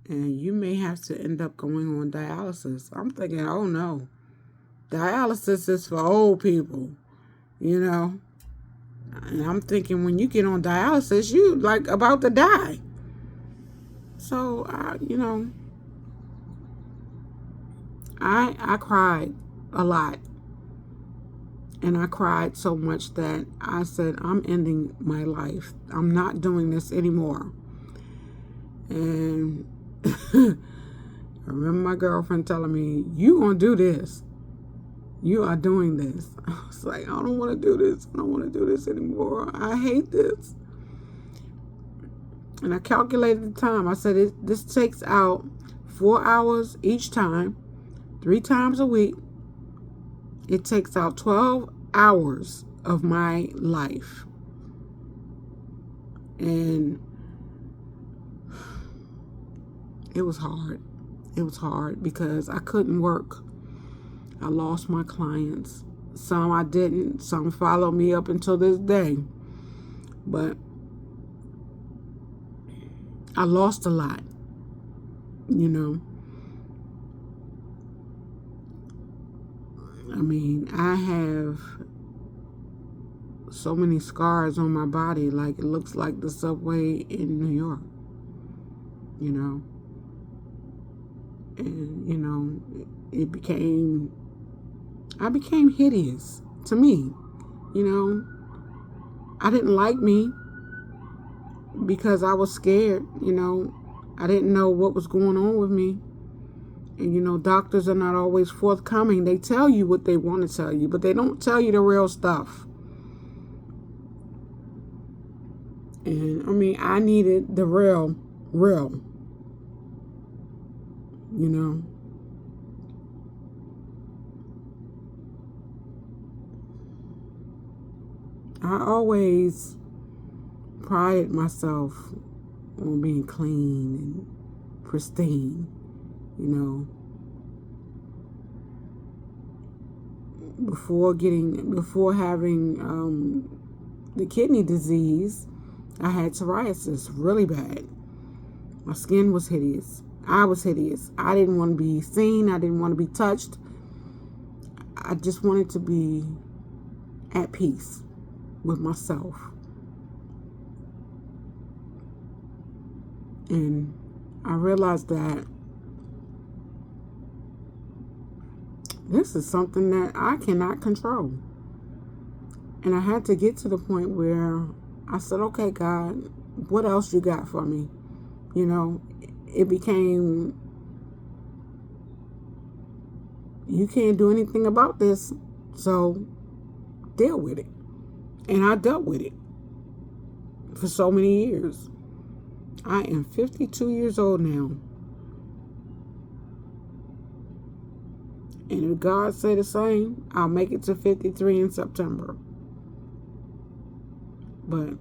Speaker 1: And you may have to end up going on dialysis. I'm thinking, oh no, dialysis is for old people, And I'm thinking, when you get on dialysis, you like about to die. So, I cried a lot. And I cried so much that I said, I'm ending my life. I'm not doing this anymore. And I remember my girlfriend telling me, you gonna do this. You are doing this. I was like, I don't want to do this. I don't want to do this anymore. I hate this. And I calculated the time. I said, this takes out 4 hours each time, 3 times a week. It takes out 12 hours of my life. And it was hard. It was hard because I couldn't work. I lost my clients. Some I didn't. Some followed me up until this day. But I lost a lot, I mean, I have so many scars on my body, like it looks like the subway in New York, And, I became hideous to me, I didn't like me because I was scared, I didn't know what was going on with me. And, doctors are not always forthcoming. They tell you what they want to tell you, but they don't tell you the real stuff. And, I needed the real. I always prided myself on being clean and pristine, Before having the kidney disease, I had psoriasis really bad. My skin was hideous. I was hideous. I didn't want to be seen. I didn't want to be touched. I just wanted to be at peace with myself. And I realized that this is something that I cannot control. And I had to get to the point where I said, okay, God, what else you got for me? It became, you can't do anything about this, so deal with it. And I dealt with it for so many years. I am 52 years old now. And if God say the same, I'll make it to 53 in September. But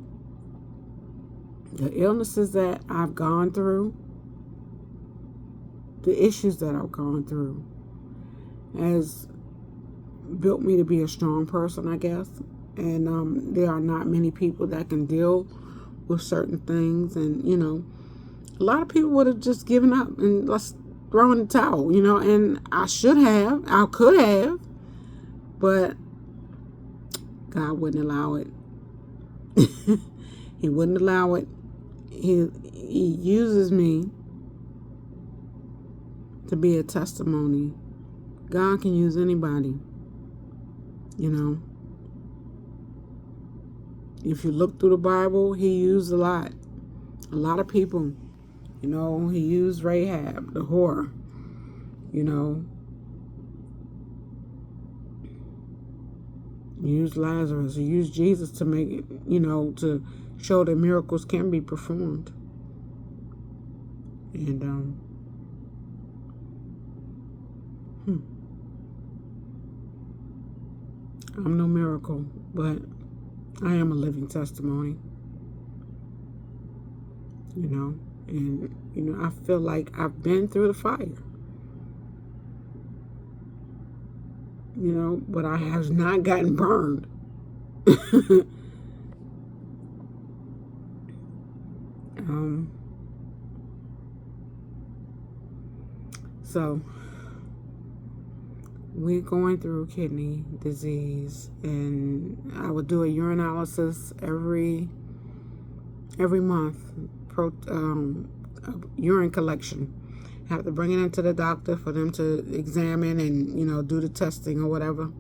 Speaker 1: the illnesses that I've gone through, the issues that I've gone through, has built me to be a strong person, I guess. And there are not many people that can deal with certain things. And, a lot of people would have just given up and let's throw in the towel, and I could have, but God wouldn't allow it. He wouldn't allow it. He uses me to be a testimony. God can use anybody, If you look through the Bible, he used a lot of people. He used Rahab, the whore, He used Lazarus. He used Jesus to make it, to show that miracles can be performed. And, I'm no miracle, but I am a living testimony, and, I feel like I've been through the fire, but I have not gotten burned. So we're going through kidney disease, and I would do a urinalysis every month, urine collection. Have to bring it into the doctor for them to examine and do the testing or whatever.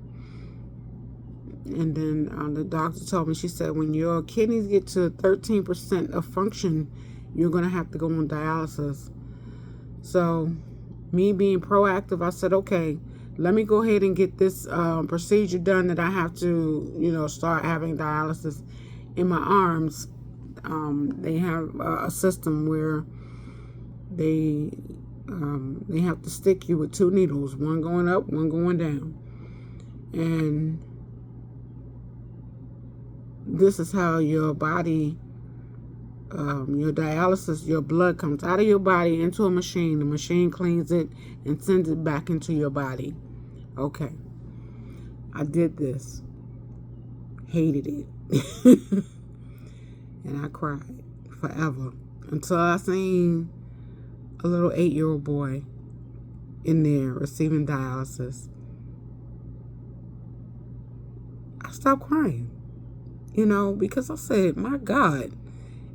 Speaker 1: And then the doctor told me, she said, when your kidneys get to 13% of function, you're going to have to go on dialysis. So me being proactive, I said, okay, let me go ahead and get this procedure done that I have to, start having dialysis in my arms. They have a system where they have to stick you with 2 needles, one going up, one going down. And this is how your body, your dialysis, your blood comes out of your body into a machine. The machine cleans it and sends it back into your body. Okay. I did this. Hated it. And I cried forever until I seen a little 8-year-old boy in there receiving dialysis. I stopped crying, because I said, my God,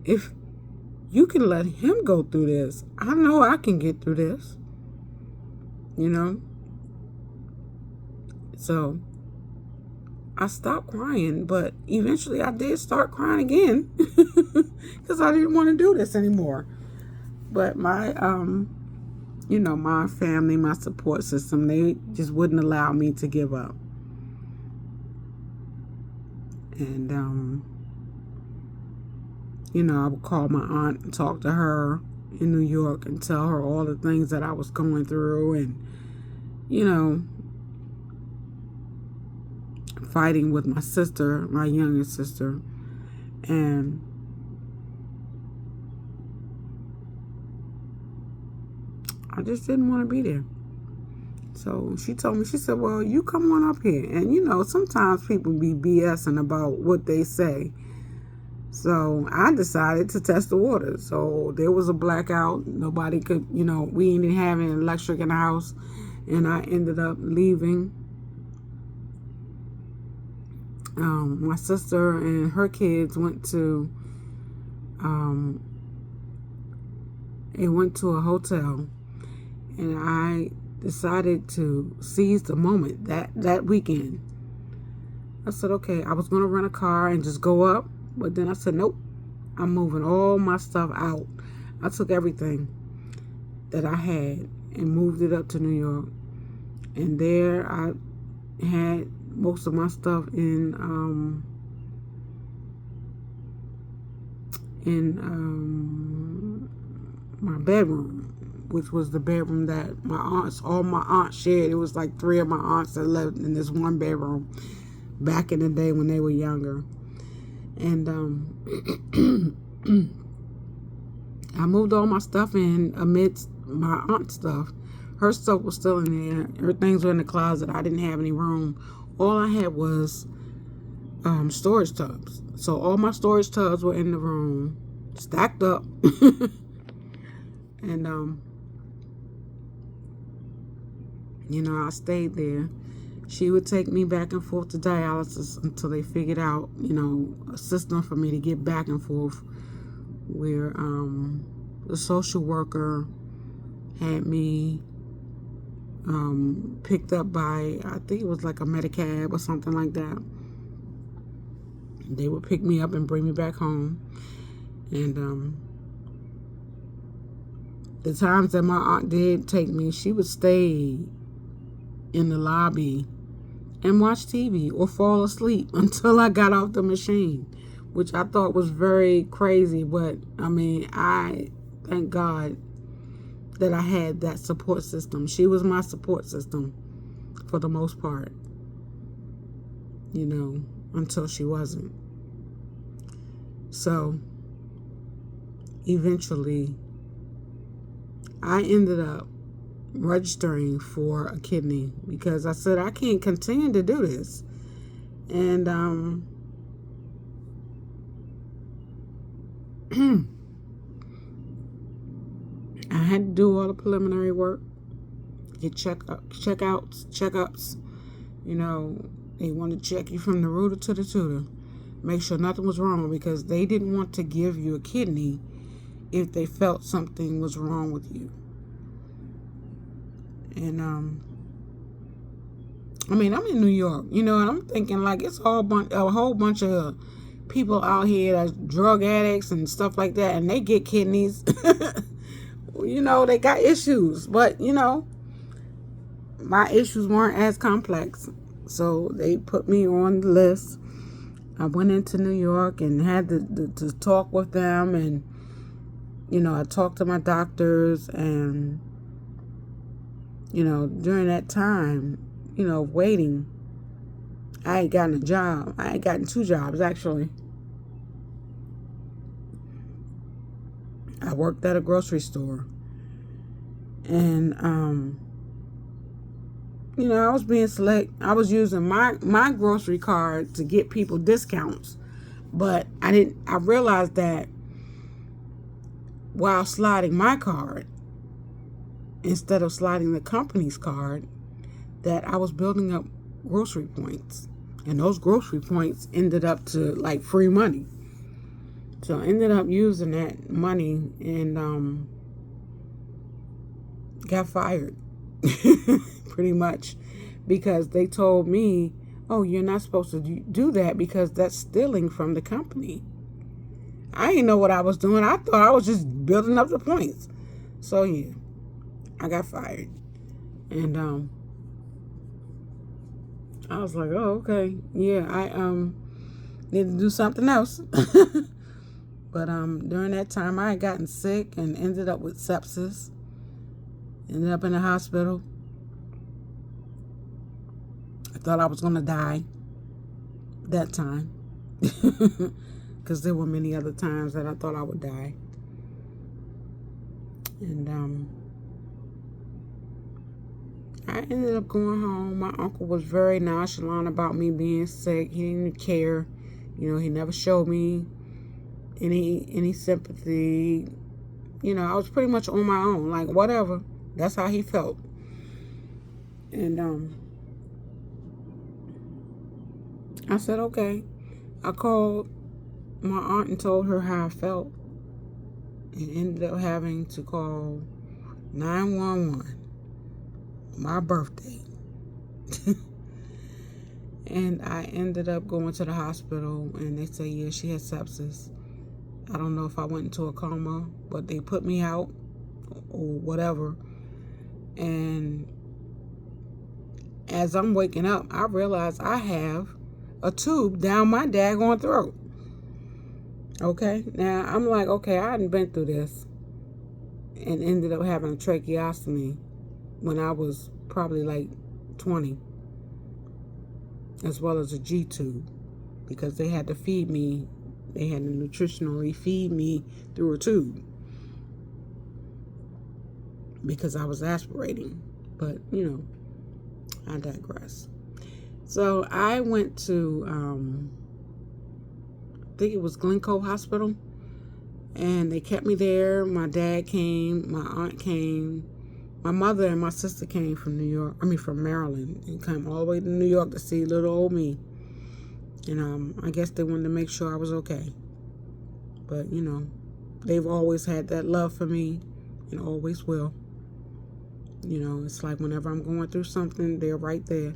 Speaker 1: if you can let him go through this, I know I can get through this, So I stopped crying, but eventually I did start crying again because I didn't want to do this anymore. But my, my family, my support system, they just wouldn't allow me to give up. And, I would call my aunt and talk to her in New York and tell her all the things that I was going through and, fighting with my sister, my youngest sister. And I just didn't want to be there. So she told me, she said, well, you come on up here. And, sometimes people be BSing about what they say. So I decided to test the water. So there was a blackout. Nobody could, we didn't have any electric in the house. And I ended up leaving. My sister and her kids went to a hotel, and I decided to seize the moment that weekend. I said, okay, I was going to rent a car and just go up, but then I said, nope, I'm moving all my stuff out. I took everything that I had and moved it up to New York, and there I had most of my stuff in my bedroom, which was the bedroom that all my aunts shared. It was like 3 of my aunts that lived in this one bedroom back in the day when they were younger. And I moved all my stuff in amidst my aunt's stuff. Her stuff was still in there. Her things were in the closet. I didn't have any room. All I had was storage tubs. So all my storage tubs were in the room, stacked up. And I stayed there. She would take me back and forth to dialysis until they figured out, a system for me to get back and forth, where the social worker had me picked up by, I think it was like a Medicab or something like that. They would pick me up and bring me back home. And the times that my aunt did take me, she would stay in the lobby and watch TV or fall asleep until I got off the machine, which I thought was very crazy. But I thank God that I had that support system. She was my support system for the most part, until she wasn't. So eventually I ended up registering for a kidney because I said I can't continue to do this. And I had to do all the preliminary work, get checkups. They wanted to check you from the rooter to the tutor, make sure nothing was wrong, because they didn't want to give you a kidney if they felt something was wrong with you. And I'm in New York, and I'm thinking like it's a whole bunch of people out here that's drug addicts and stuff like that, and they get kidneys. They got issues, but my issues weren't as complex, so they put me on the list. I went into New York and had to talk with them, and I talked to my doctors, and during that time, waiting, I had gotten a job. I had gotten 2 jobs, actually. I worked at a grocery store. And, I was being select. I was using my grocery card to get people discounts. But I realized that while sliding my card, instead of sliding the company's card, that I was building up grocery points. And those grocery points ended up to like free money. So I ended up using that money and got fired pretty much, because they told me, oh, you're not supposed to do that because that's stealing from the company. I didn't know what I was doing. I thought I was just building up the points. So yeah, I got fired. And I was like, oh, okay. Yeah, I need to do something else. But during that time, I had gotten sick and ended up with sepsis. Ended up in the hospital. I thought I was going to die that time. Because there were many other times that I thought I would die. And I ended up going home. My uncle was very nonchalant about me being sick. He didn't care. He never showed me any sympathy. I was pretty much on my own. Like, whatever. That's how he felt. And I said, okay. I called my aunt and told her how I felt, and ended up having to call 911, my birthday. And I ended up going to the hospital, and they said, yeah, she had sepsis. I don't know if I went into a coma, but they put me out or whatever. And as I'm waking up, I realize I have a tube down my daggone throat. Okay, now I'm like, okay, I hadn't been through this. and ended up having a tracheostomy when I was probably like 20, as well as a G tube, because they had to feed me. They had to nutritionally feed me through a tube because I was aspirating. But, I digress. So I went to, I think it was Glencoe Hospital, and they kept me there. My dad came, my aunt came, my mother and my sister came from from Maryland, and came all the way to New York to see little old me. And I guess they wanted to make sure I was okay. But, they've always had that love for me and always will. It's like whenever I'm going through something, they're right there.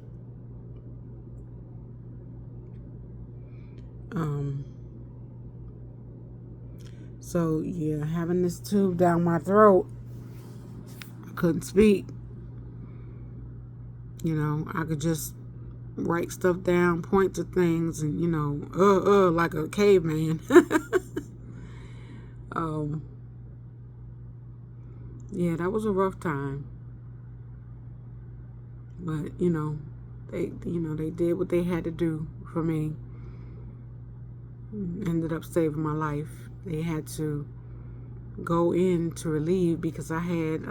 Speaker 1: So, yeah, having this tube down my throat, I couldn't speak. I could just write stuff down, point to things, and, like a caveman. Yeah, that was a rough time. But, they did what they had to do for me. Ended up saving my life. They had to go in to relieve because I had,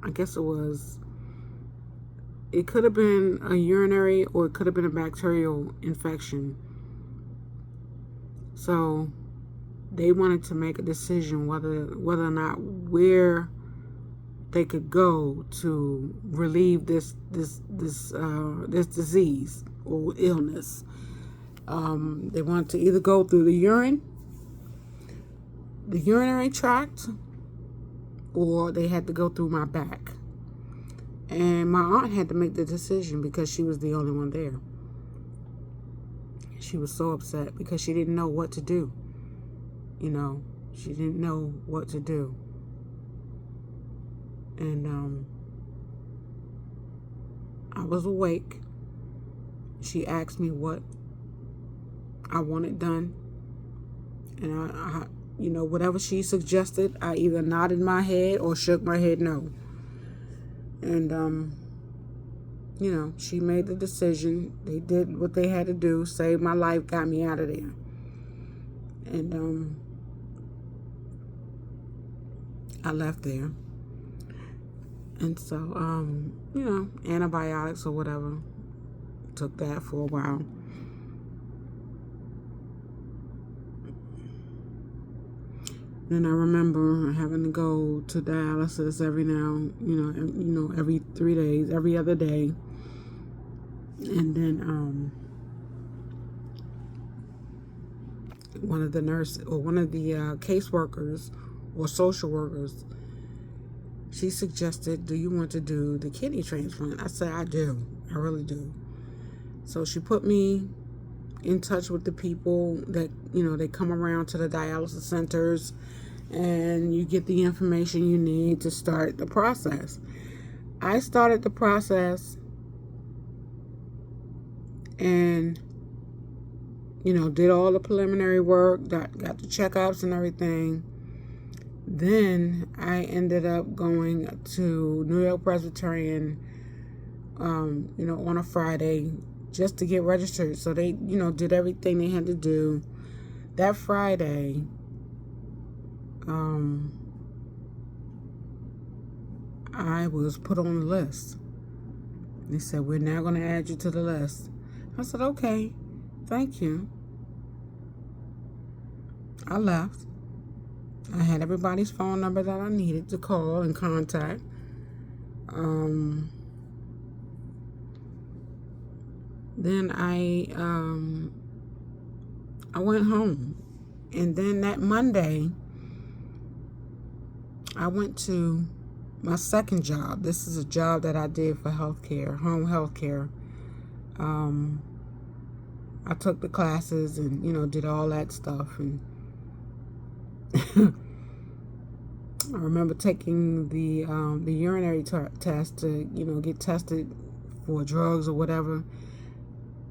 Speaker 1: I guess it could have been a urinary or it could have been a bacterial infection. So they wanted to make a decision whether or not where they could go to relieve this disease or illness. They wanted to either go through the urinary tract, or they had to go through my back. And my aunt had to make the decision because she was the only one there. She was so upset because she didn't know what to do. She didn't know what to do. And I was awake. She asked me what I wanted done. And I whatever she suggested, I either nodded my head or shook my head no. And, she made the decision. They did what they had to do, saved my life, got me out of there. And, I left there. And so, antibiotics or whatever, took that for a while. Then I remember having to go to dialysis every 3 days, every other day. And then one of the nurses or one of the caseworkers or social workers, she suggested, do you want to do the kidney transplant? I said, I do. I really do. So she put me in touch with the people that, they come around to the dialysis centers, and you get the information you need to start the process. I started the process and, did all the preliminary work, got the checkups and everything. Then I ended up going to New York Presbyterian, on a Friday just to get registered. So they, did everything they had to do. That Friday, I was put on the list. They said, we're now going to add you to the list. I said, okay, thank you. I left. I had everybody's phone number that I needed to call and contact. Then I went home. And then that Monday, I went to my second job. This is a job that I did for healthcare, home healthcare. I took the classes and, did all that stuff. And I remember taking the urinary test to, get tested for drugs or whatever.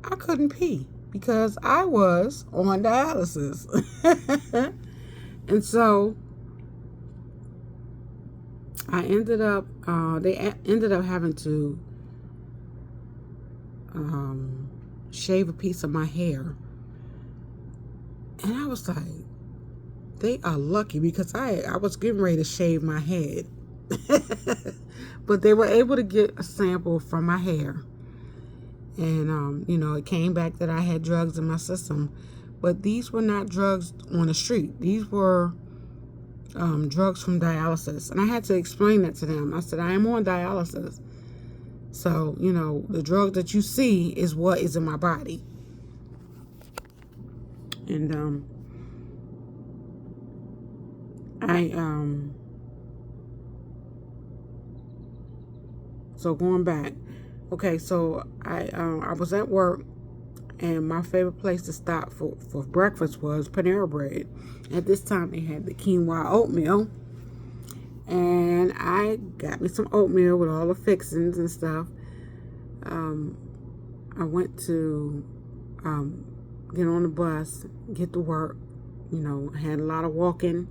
Speaker 1: I couldn't pee because I was on dialysis. And so I ended up, ended up having to shave a piece of my hair. And I was like, they are lucky, because I was getting ready to shave my head. But they were able to get a sample from my hair. And, it came back that I had drugs in my system. But these were not drugs on the street. These were drugs from dialysis. And I had to explain that to them. I said, I am on dialysis. So, the drug that you see is what is in my body. And so going back. Okay, so I was at work, and my favorite place to stop for breakfast was Panera Bread. At this time, they had the quinoa oatmeal. And I got me some oatmeal with all the fixings and stuff. I went to get on the bus, get to work. I had a lot of walking,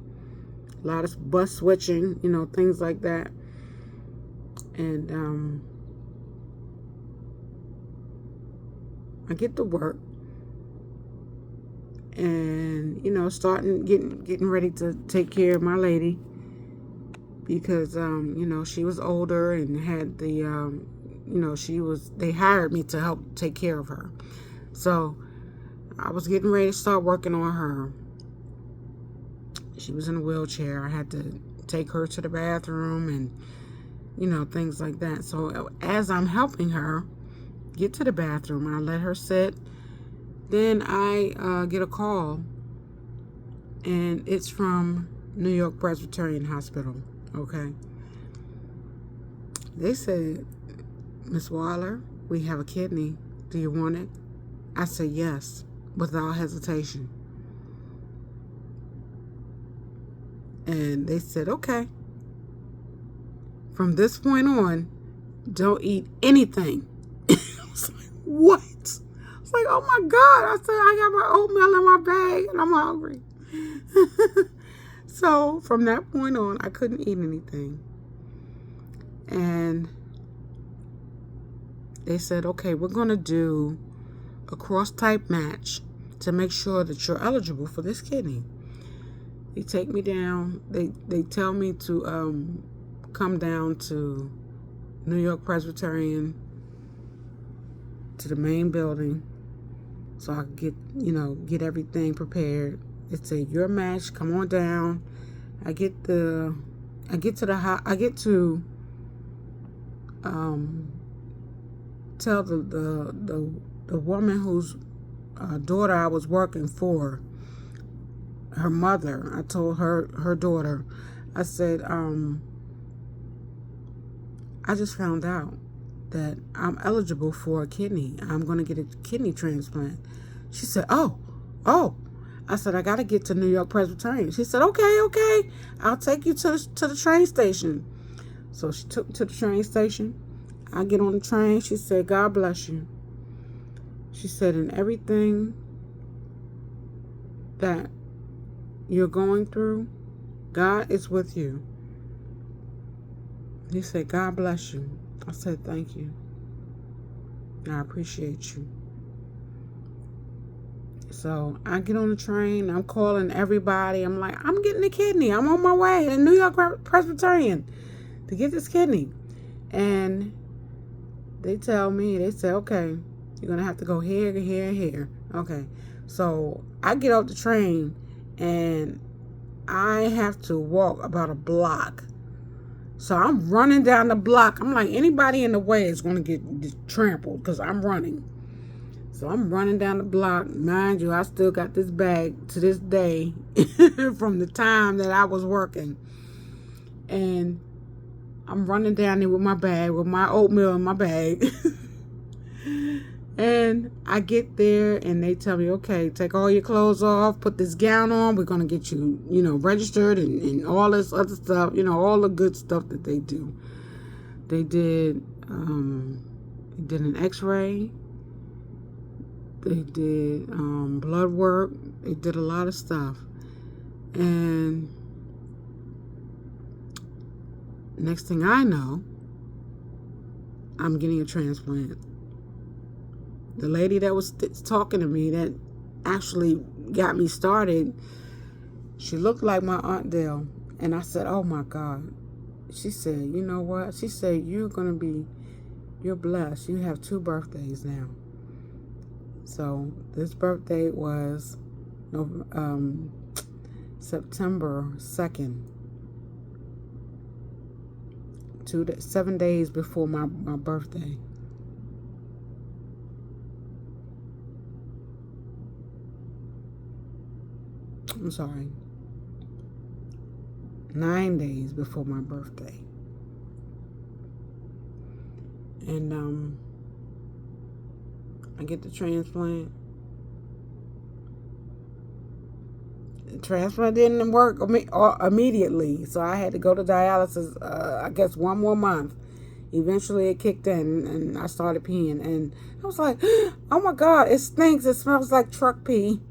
Speaker 1: a lot of bus switching, things like that. And I get to work, and getting ready to take care of my lady, because she was older and had the they hired me to help take care of her. So I was getting ready to start working on her. She was in a wheelchair. I had to take her to the bathroom and things like that. So as I'm helping her get to the bathroom, I let her sit. Then I get a call, and it's from New York Presbyterian Hospital. Okay. They said, Miss Waller, we have a kidney. Do you want it? I said yes, without hesitation. And they said, okay. From this point on, don't eat anything. I was like, what? I was like, oh my God. I said, I got my oatmeal in my bag and I'm hungry. So from that point on, I couldn't eat anything. And they said, okay, we're going to do a cross-type match to make sure that you're eligible for this kidney. They take me down. They tell me to come down to New York Presbyterian, to the main building, so I could get everything prepared. They say, your match, come on down. I get to tell the woman whose daughter I was working for, her mother. I told her daughter, I said, I just found out that I'm eligible for a kidney. I'm going to get a kidney transplant. She said, oh. I said, I got to get to New York Presbyterian. She said, okay. I'll take you to the train station. So she took me to the train station. I get on the train. She said, God bless you. She said, in everything that you're going through, God is with you. He said, God bless you. I said, thank you. I appreciate you. So I get on the train. I'm calling everybody. I'm like, I'm getting a kidney. I'm on my way to New York Presbyterian to get this kidney. And they say, okay, you're going to have to go here, here, and here. Okay. So I get off the train, and I have to walk about a block. So I'm running down the block. I'm like, anybody in the way is going to get trampled because I'm running. So I'm running down the block. Mind you, I still got this bag to this day from the time that I was working. And I'm running down there with my bag, with my oatmeal in my bag. And I get there, and they tell me, okay, take all your clothes off, put this gown on. We're going to get you, registered and all this other stuff, all the good stuff that they do. They did an x-ray. They did blood work. They did a lot of stuff. And Next thing I know, I'm getting a transplant. The lady that was talking to me that actually got me started, she looked like my Aunt Dale. And I said, oh my God. She said, you know what? She said, you're blessed. You have 2 birthdays now. So this birthday was September 2nd. 7 days before my birthday. I'm sorry. 9 days before my birthday. And I get the transplant. The transplant didn't work immediately, so I had to go to dialysis, I guess 1 more month. Eventually it kicked in and I started peeing, and I was like, oh my God, it stinks. It smells like truck pee.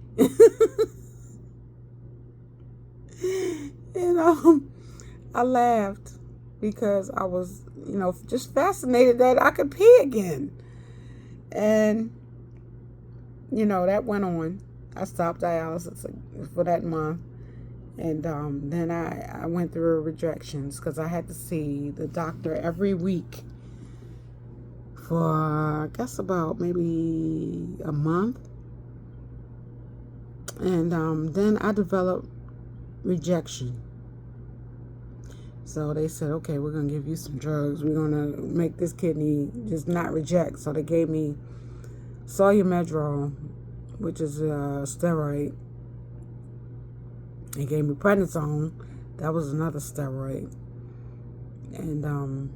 Speaker 1: I laughed because I was, just fascinated that I could pee again. And, that went on. I stopped dialysis for that month. And then I went through rejections because I had to see the doctor every week for, I guess, about maybe a month. And then I developed rejection. So they said, okay, we're going to give you some drugs. We're going to make this kidney just not reject. So they gave me Solumedrol, which is a steroid. They gave me prednisone. That was another steroid. And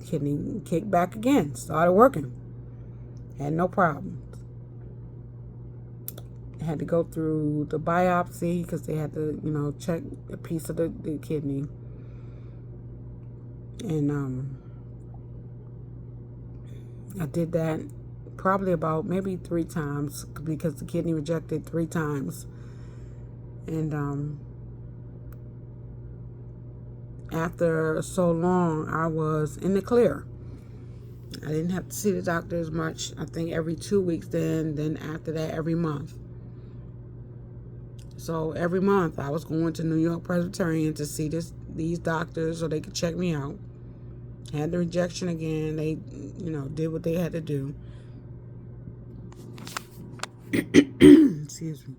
Speaker 1: kidney kicked back again. Started working. Had no problems. Had to go through the biopsy because they had to, check a piece of the kidney. And I did that probably about maybe 3 times because the kidney rejected 3 times. And after so long, I was in the clear. I didn't have to see the doctor as much. I think every 2 weeks then after that, every month. So every month I was going to New York Presbyterian to see these doctors so they could check me out. Had the rejection again. They, did what they had to do. Excuse me.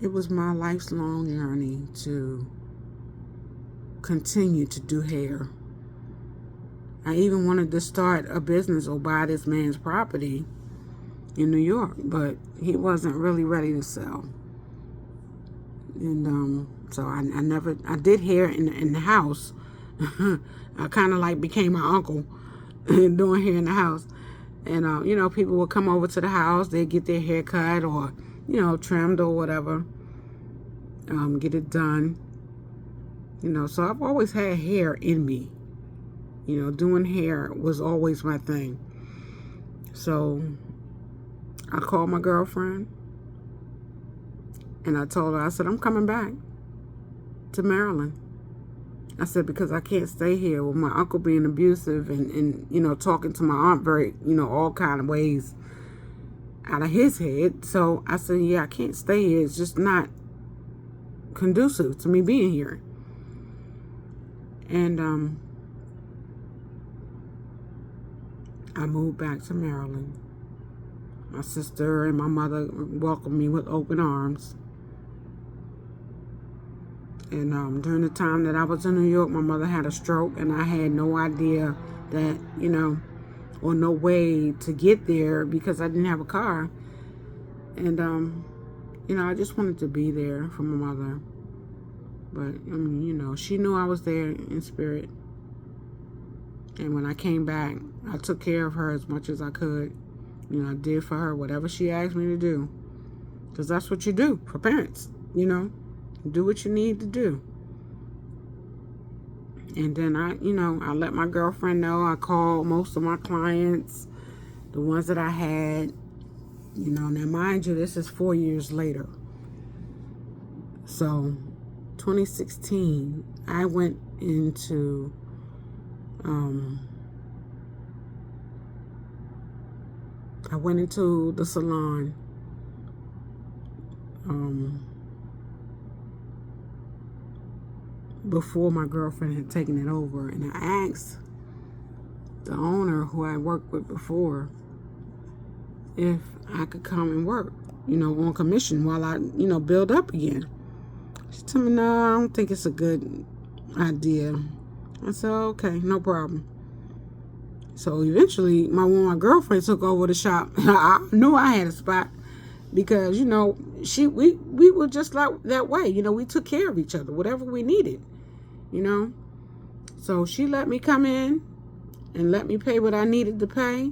Speaker 1: It was my life's long journey to continue to do hair. I even wanted to start a business or buy this man's property in New York, but he wasn't really ready to sell. And so I did hair in the house. I kind of like became my uncle doing hair in the house. And, people would come over to the house. They'd get their hair cut or, trimmed or whatever. Get it done. So I've always had hair in me. Doing hair was always my thing. So I called my girlfriend and I told her, I said, I'm coming back to Maryland. I said, because I can't stay here with my uncle being abusive and talking to my aunt very, all kind of ways out of his head. So I said, yeah, I can't stay here. It's just not conducive to me being here. And I moved back to Maryland. My sister and my mother welcomed me with open arms. And during the time that I was in New York, my mother had a stroke, and I had no idea that, or no way to get there because I didn't have a car. And, I just wanted to be there for my mother. But, she knew I was there in spirit. And when I came back, I took care of her as much as I could. I did for her whatever she asked me to do. Because that's what you do for parents, Do what you need to do. And then I let my girlfriend know. I called most of my clients. the ones that I had, now mind you, this is 4 years later. So 2016, I went into the salon before my girlfriend had taken it over, and I asked the owner who I worked with before if I could come and work, on commission while I, build up again. She told me, no, I don't think it's a good idea. I said, okay, no problem. So eventually, when my girlfriend took over the shop, I knew I had a spot because, we were just like that way. We took care of each other, whatever we needed, So she let me come in and let me pay what I needed to pay.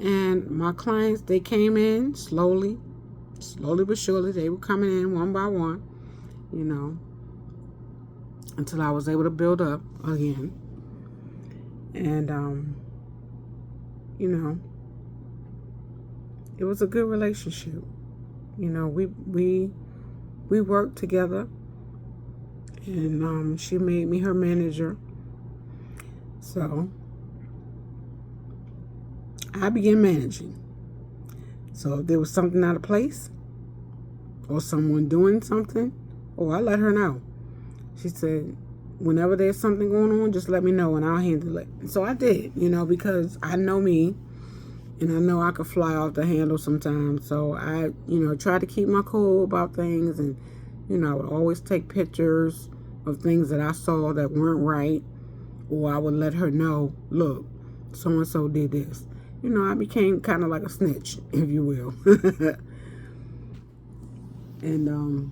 Speaker 1: And my clients, they came in slowly but surely. They were coming in one by one, until I was able to build up again. And, it was a good relationship. We worked together, and she made me her manager. So I began managing. So if there was something out of place or someone doing something, I let her know. She said, whenever there's something going on, just let me know and I'll handle it. So I did, because I know me and I know I could fly off the handle sometimes. So I, try to keep my cool about things, and, I would always take pictures of things that I saw that weren't right, or I would let her know, look, so-and-so did this. I became kind of like a snitch, if you will. And,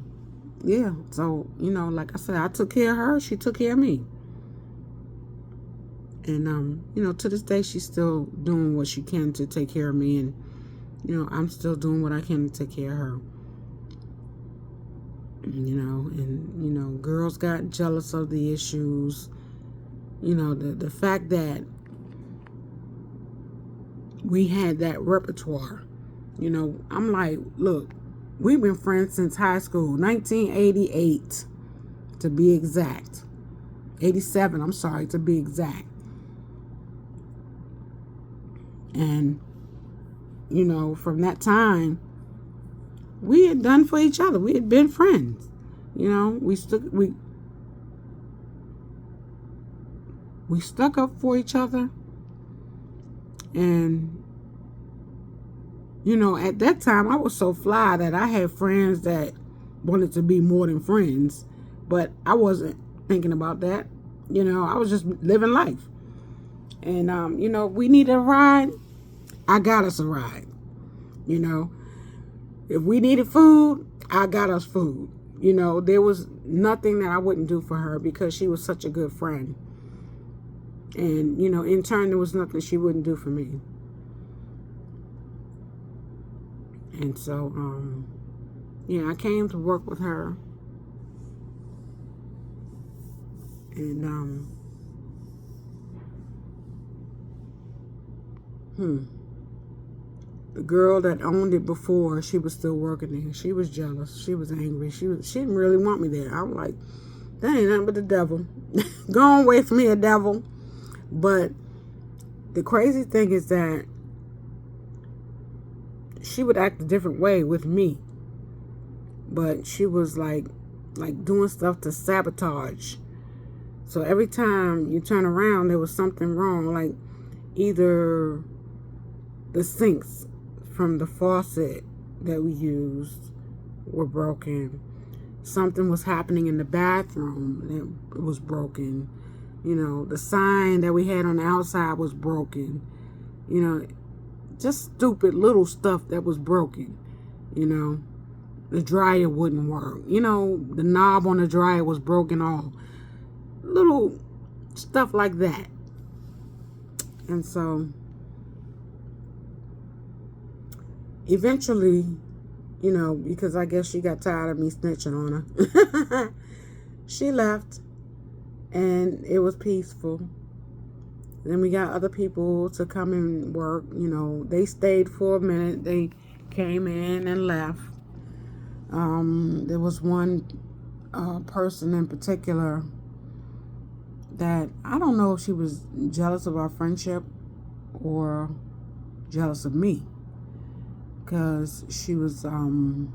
Speaker 1: yeah, so, like I said, I took care of her. She took care of me. And, to this day, she's still doing what she can to take care of me. And, I'm still doing what I can to take care of her. And, girls got jealous of the issues. The fact that we had that repertoire. I'm like, look, we've been friends since high school, 1988 to be exact. 87, I'm sorry, to be exact. And, from that time, we had done for each other. We had been friends. We stuck up for each other. And, at that time, I was so fly that I had friends that wanted to be more than friends. But I wasn't thinking about that. I was just living life. And, we needed a ride. I got us a ride. If we needed food, I got us food. There was nothing that I wouldn't do for her because she was such a good friend. And, in turn, there was nothing she wouldn't do for me. And so, I came to work with her. And, the girl that owned it before, she was still working there. She was jealous. She was angry. She didn't really want me there. I was like, that ain't nothing but the devil. Go away from here, devil. But the crazy thing is that she would act a different way with me. But she was like doing stuff to sabotage. So every time you turn around, there was something wrong. Like either the sinks from the faucet that we used were broken. Something was happening in the bathroom that was broken. The sign that we had on the outside was broken. Just stupid little stuff that was broken. The dryer wouldn't work. The knob on the dryer was broken off. Little stuff like that. And so eventually, because I guess she got tired of me snitching on her, she left, and it was peaceful. Then we got other people to come and work. They stayed for a minute. They came in and left. There was one person in particular that I don't know if she was jealous of our friendship or jealous of me, because she was trying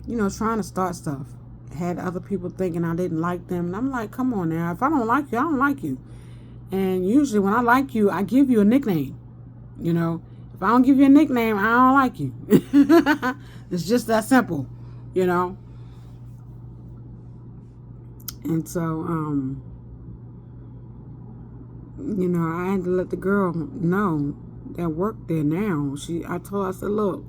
Speaker 1: to start stuff, had other people thinking I didn't like them, and I'm like, come on now, if I don't like you, I don't like you. And usually when I like you, I give you a nickname. If I don't give you a nickname, I don't like you. It's just that simple. And so I had to let the girl know that worked there now. I told her, I said, look,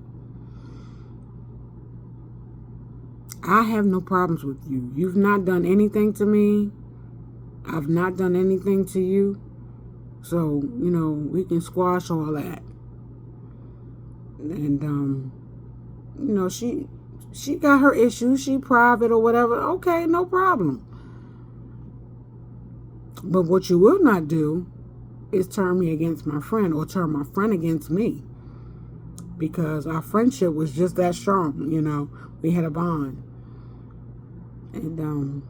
Speaker 1: I have no problems with you. You've not done anything to me. I've not done anything to you. So, we can squash all that. And, she got her issues. She private or whatever. Okay, no problem. But what you will not do is turn me against my friend or turn my friend against me. Because our friendship was just that strong, We had a bond. And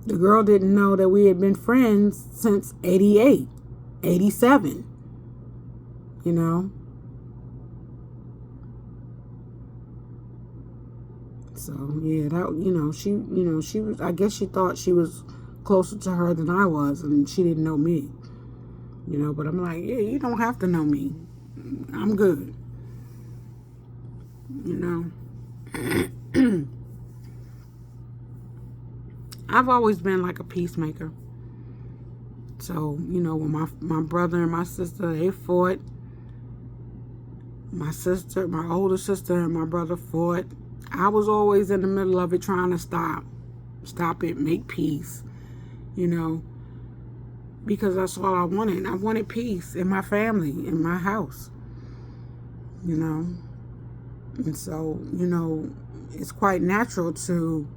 Speaker 1: the girl didn't know that we had been friends since 88, 87, So, yeah, that, she was, I guess she thought she was closer to her than I was, and she didn't know me, but I'm like, yeah, you don't have to know me. I'm good, I've always been like a peacemaker. So, when my brother and my sister, they fought. My older sister and my brother fought. I was always in the middle of it trying to stop it, make peace, because that's all I wanted. I wanted peace in my family, in my house, And so, it's quite natural to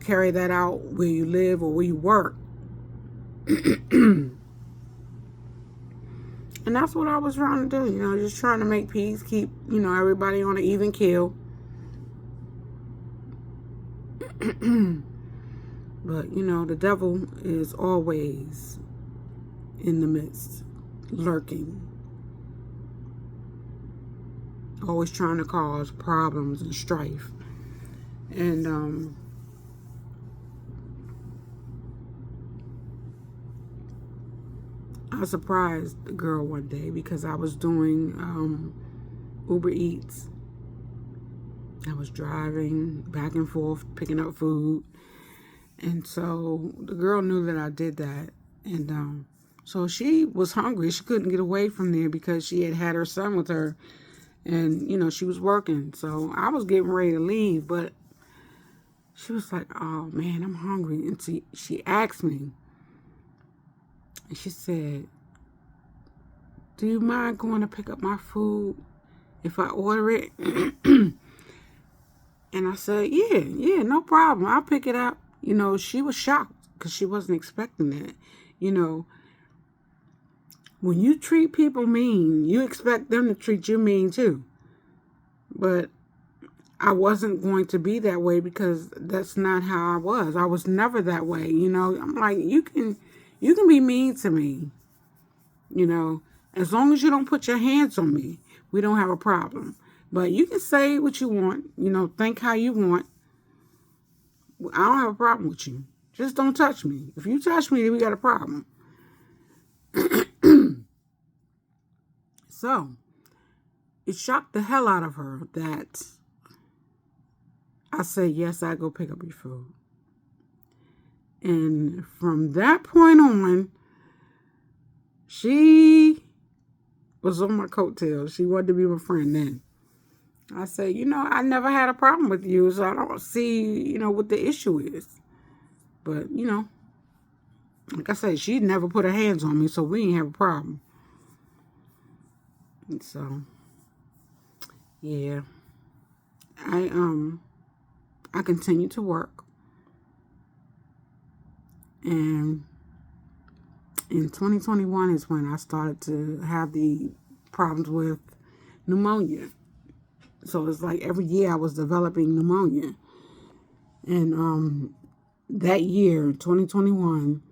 Speaker 1: carry that out where you live or where you work. And that's what I was trying to do, just trying to make peace, keep, everybody on an even keel. But, the devil is always in the midst, lurking. Always trying to cause problems and strife. And, I surprised the girl one day because I was doing Uber Eats. I was driving back and forth, picking up food. And so the girl knew that I did that. And so she was hungry. She couldn't get away from there because she had her son with her. And, she was working. So I was getting ready to leave. But she was like, oh, man, I'm hungry. And she asked me. And she said, do you mind going to pick up my food if I order it? And I said, yeah, no problem. I'll pick it up. She was shocked because she wasn't expecting that. When you treat people mean, you expect them to treat you mean too. But I wasn't going to be that way because that's not how I was. I was never that way. I'm like, you can be mean to me, as long as you don't put your hands on me, we don't have a problem. But you can say what you want, think how you want. I don't have a problem with you. Just don't touch me. If you touch me, then we got a problem. So, it shocked the hell out of her that I said, yes, I go pick up your food. And from that point on, she was on my coattails. She wanted to be my friend then. I said, I never had a problem with you, so I don't see, what the issue is. But, like I said, she never put her hands on me, so we didn't have a problem. And so, yeah. I continue to work. And in 2021 is when I started to have the problems with pneumonia. So it's like every year I was developing pneumonia. And that year, 2021,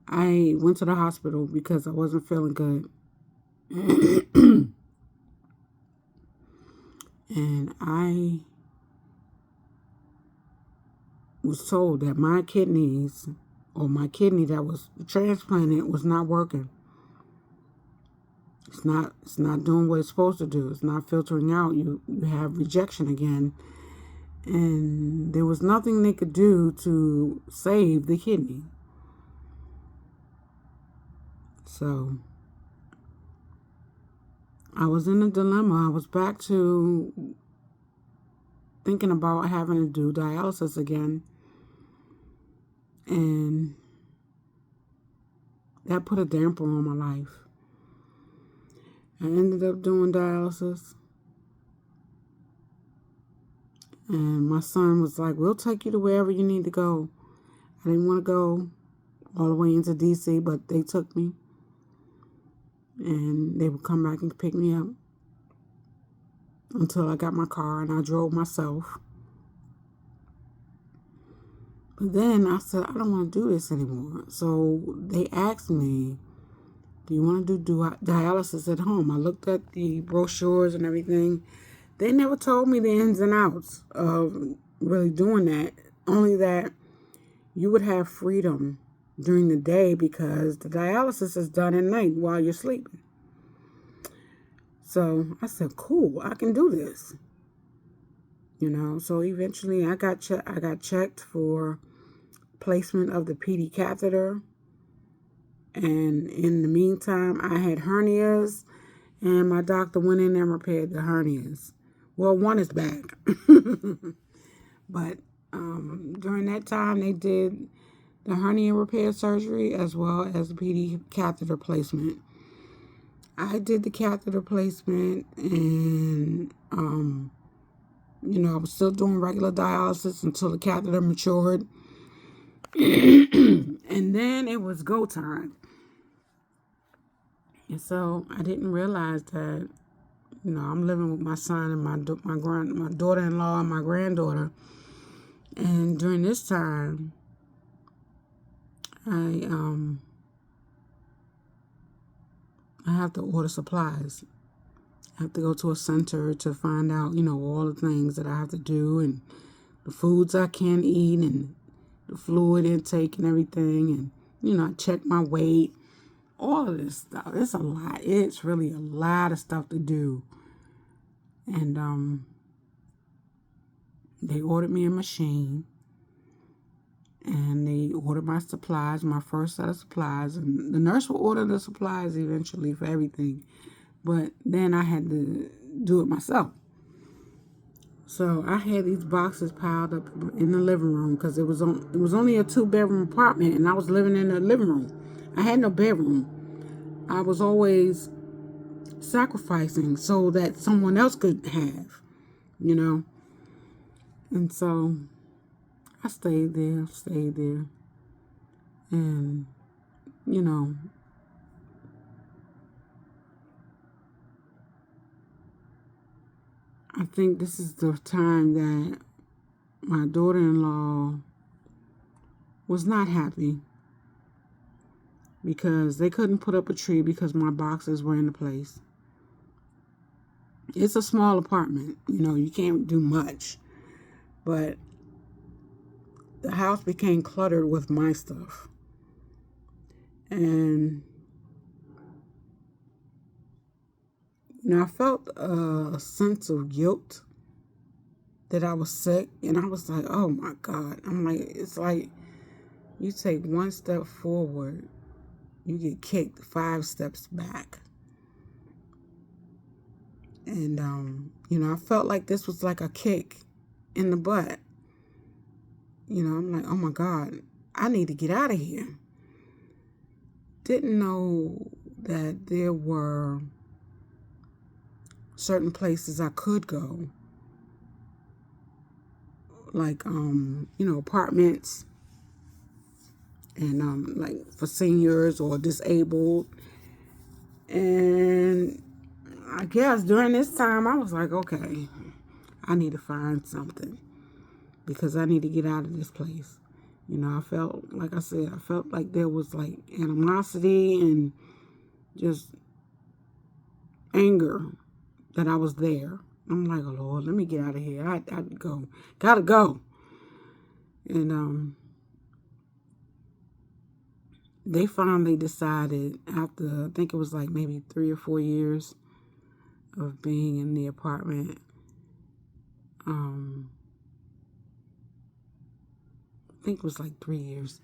Speaker 1: I went to the hospital because I wasn't feeling good. And I was told that my kidneys, or my kidney that was transplanted, was not working. It's not doing what it's supposed to do. It's not filtering out. You have rejection again. And there was nothing they could do to save the kidney. So I was in a dilemma. I was back to thinking about having to do dialysis again. And that put a damper on my life. I ended up doing dialysis. And my son was like, we'll take you to wherever you need to go. I didn't want to go all the way into D.C., but they took me. And they would come back and pick me up until I got my car and I drove myself. But then I said, I don't want to do this anymore. So they asked me, do you want to do dialysis at home? I looked at the brochures and everything. They never told me the ins and outs of really doing that. Only that you would have freedom during the day because the dialysis is done at night while you're sleeping. So I said, cool, I can do this. So eventually I got checked for placement of the PD catheter. And in the meantime, I had hernias, and my doctor went in and repaired the hernias. Well, one is back. But during that time, they did the hernia repair surgery as well as the PD catheter placement. I did the catheter placement, and I was still doing regular dialysis until the catheter matured. And then it was go time. And so I didn't realize that, I'm living with my son and my daughter-in-law and my granddaughter. And during this time, I have to order supplies. I have to go to a center to find out, all the things that I have to do and the foods I can eat and the fluid intake and everything. And, I check my weight. All of this stuff. It's a lot. It's really a lot of stuff to do. And they ordered me a machine. And they ordered my supplies, my first set of supplies. And the nurse will order the supplies eventually for everything. But then I had to do it myself. So I had these boxes piled up in the living room because it was only a 2-bedroom apartment, and I was living in the living room. I had no bedroom. I was always sacrificing so that someone else could have, And so I stayed there. And, I think this is the time that my daughter-in-law was not happy because they couldn't put up a tree because my boxes were in the place. It's a small apartment, you can't do much. But the house became cluttered with my stuff. And, I felt a sense of guilt that I was sick. And I was like, oh my God. I'm like, it's like you take one step forward, you get kicked 5 steps back. And, I felt like this was like a kick in the butt. I'm like, oh my God, I need to get out of here. Didn't know that there were certain places I could go. Like, apartments and like for seniors or disabled. And I guess during this time I was like, okay, I need to find something because I need to get out of this place. I felt, like I said, I felt like there was like animosity and just anger that I was there. I'm like, oh Lord, let me get out of here. I gotta go. And they finally decided after, I think it was like maybe 3 or 4 years of being in the apartment. I think it was like 3 years.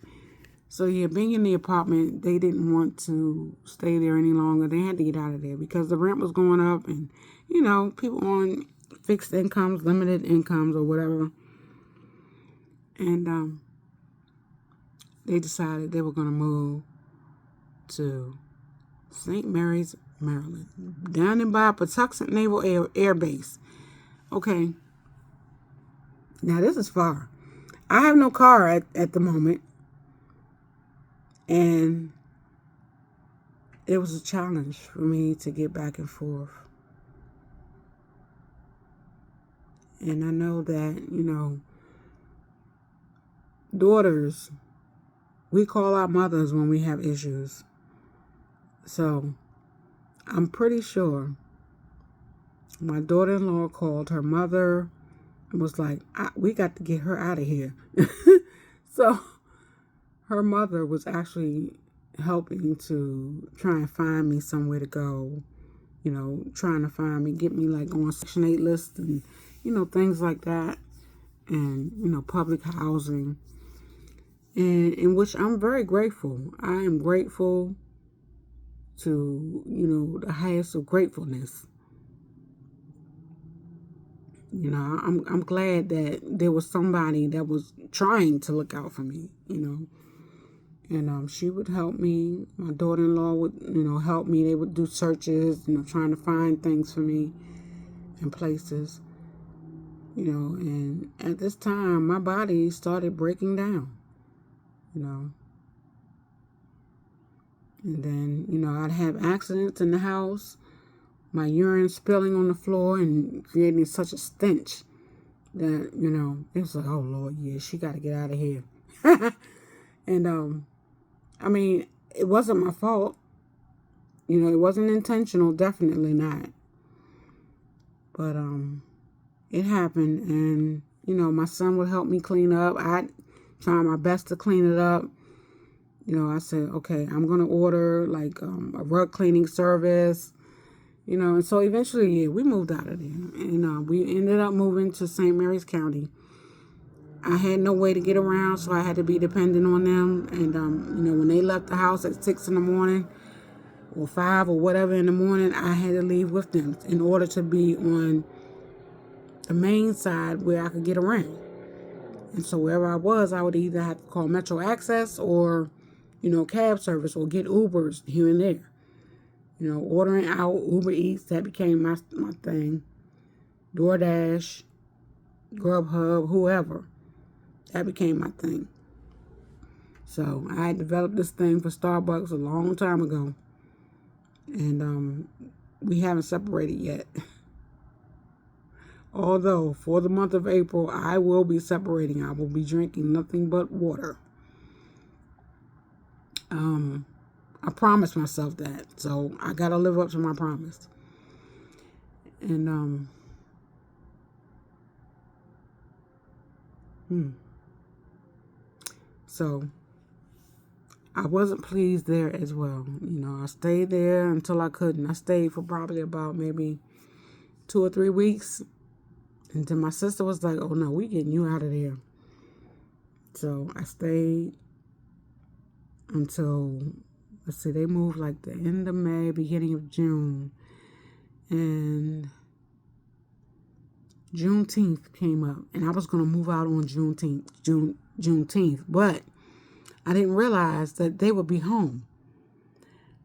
Speaker 1: So yeah, being in the apartment, they didn't want to stay there any longer. They had to get out of there because the rent was going up, and people on fixed incomes, limited incomes, or whatever. And they decided they were going to move to St. Mary's, Maryland, down in by Patuxent Naval Air Base. Okay, now this is far. I have no car at the moment, and it was a challenge for me to get back and forth. And I know that, daughters, we call our mothers when we have issues. So I'm pretty sure my daughter-in-law called her mother and was like, we got to get her out of here. So her mother was actually helping to try and find me somewhere to go, trying to find me, get me like on Section 8 lists and, things like that. And, public housing. And in which I'm very grateful. I am grateful to, the highest of gratefulness. I'm glad that there was somebody that was trying to look out for me, And she would help me. My daughter-in-law would, help me. They would do searches, trying to find things for me in places. And at this time, my body started breaking down, And then, I'd have accidents in the house, my urine spilling on the floor and creating such a stench that, it was like, oh Lord, yeah, she got to get out of here. And, I mean, it wasn't my fault. It wasn't intentional, definitely not. But, it happened, and, my son would help me clean up. I tried my best to clean it up. I said, okay, I'm going to order, like, a rug cleaning service, and so eventually, yeah, we moved out of there, and we ended up moving to St. Mary's County. I had no way to get around, so I had to be dependent on them, and, when they left the house at 6 in the morning, or 5 or whatever in the morning, I had to leave with them in order to be on the main side where I could get around. And so wherever I was, I would either have to call Metro Access or, cab service or get Ubers here and there. Ordering out, Uber Eats, that became my thing. DoorDash, Grubhub, whoever. That became my thing. So I had developed this thing for Starbucks a long time ago. And we haven't separated yet. Although, for the month of April, I will be separating. I will be drinking nothing but water. I promised myself that. So, I got to live up to my promise. And, so, I wasn't pleased there as well. I stayed there until I couldn't. I stayed for probably about maybe 2 or 3 weeks. And then my sister was like, oh no, we getting you out of there. So I stayed until, let's see, they moved like the end of May, beginning of June. And Juneteenth came up. And I was going to move out on Juneteenth. But I didn't realize that they would be home.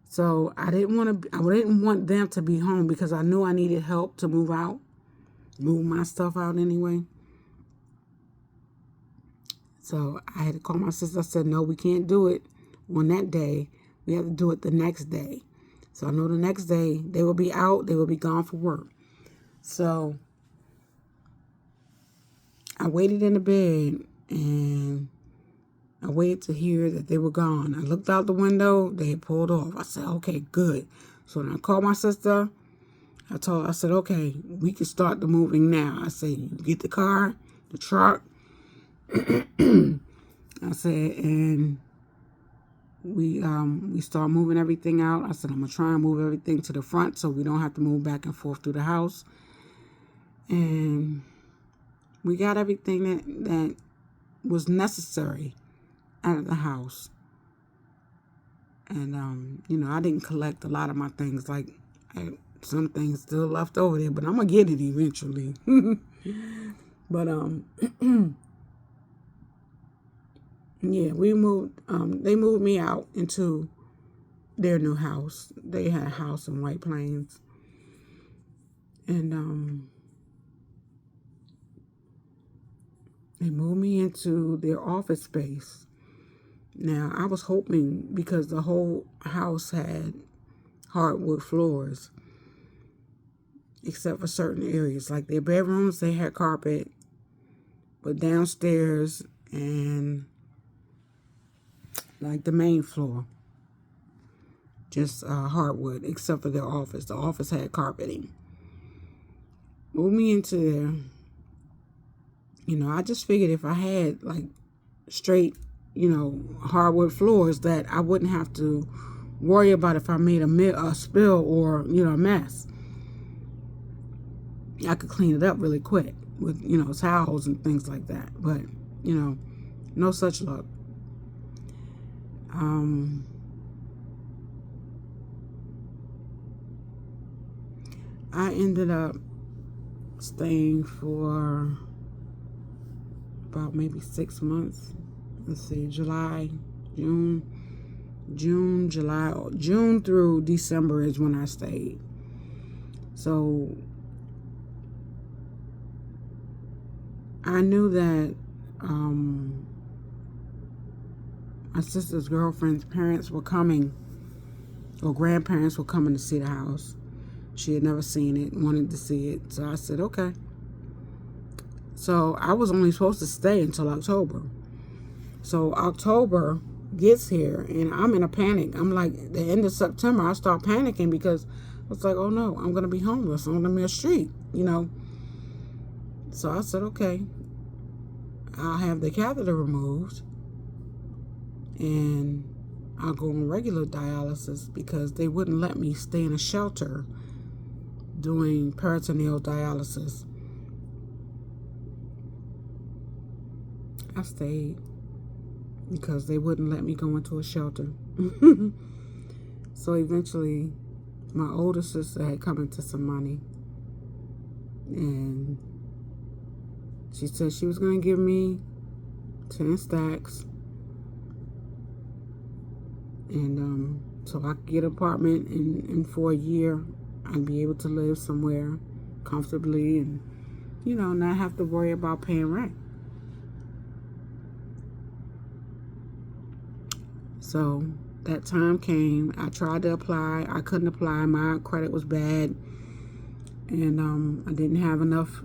Speaker 1: So I didn't want them to be home because I knew I needed help to move out. Move my stuff out anyway. So I had to call my sister. I said, no, we can't do it on that day. We have to do it the next day. So I know the next day they will be out. They will be gone for work. So I waited in the bed and I waited to hear that they were gone. I looked out the window. They had pulled off. I said, okay, good. So then I called my sister. I told her, I said, okay, we can start the moving now. I said, you get the car, the truck. I said, and we start moving everything out. I said, I'm gonna try and move everything to the front so we don't have to move back and forth through the house. And we got everything that was necessary out of the house. And I didn't collect a lot of my things. Like some things still left over there, but I'm gonna get it eventually. But yeah, we moved. They moved me out into their new house. They had a house in White Plains, and they moved me into their office space. Now I was hoping, because the whole house had hardwood floors, except for certain areas, like their bedrooms, they had carpet, but downstairs and like the main floor, just hardwood, except for their office. The office had carpeting. Moved me into there. I just figured if I had like straight, hardwood floors, that I wouldn't have to worry about if I made a spill or, a mess. I could clean it up really quick with, towels and things like that. But, no such luck. I ended up staying for about maybe 6 months. Let's see, June through December is when I stayed. So I knew that my sister's girlfriend's parents were coming, or grandparents were coming to see the house. She had never seen it, wanted to see it. So I said, okay. So I was only supposed to stay until October. So October gets here and I'm in a panic. I'm like, the end of September, I start panicking because I was like, oh no, I'm going to be homeless. I'm going to be on the street, So I said, okay, I'll have the catheter removed and I'll go on regular dialysis, because they wouldn't let me stay in a shelter doing peritoneal dialysis. I stayed because they wouldn't let me go into a shelter. So eventually my older sister had come into some money, and she said she was going to give me 10 stacks, and so I could get an apartment, and for a year I'd be able to live somewhere comfortably and not have to worry about paying rent. So that time came. I tried to apply. I couldn't apply. My credit was bad. And I didn't have enough,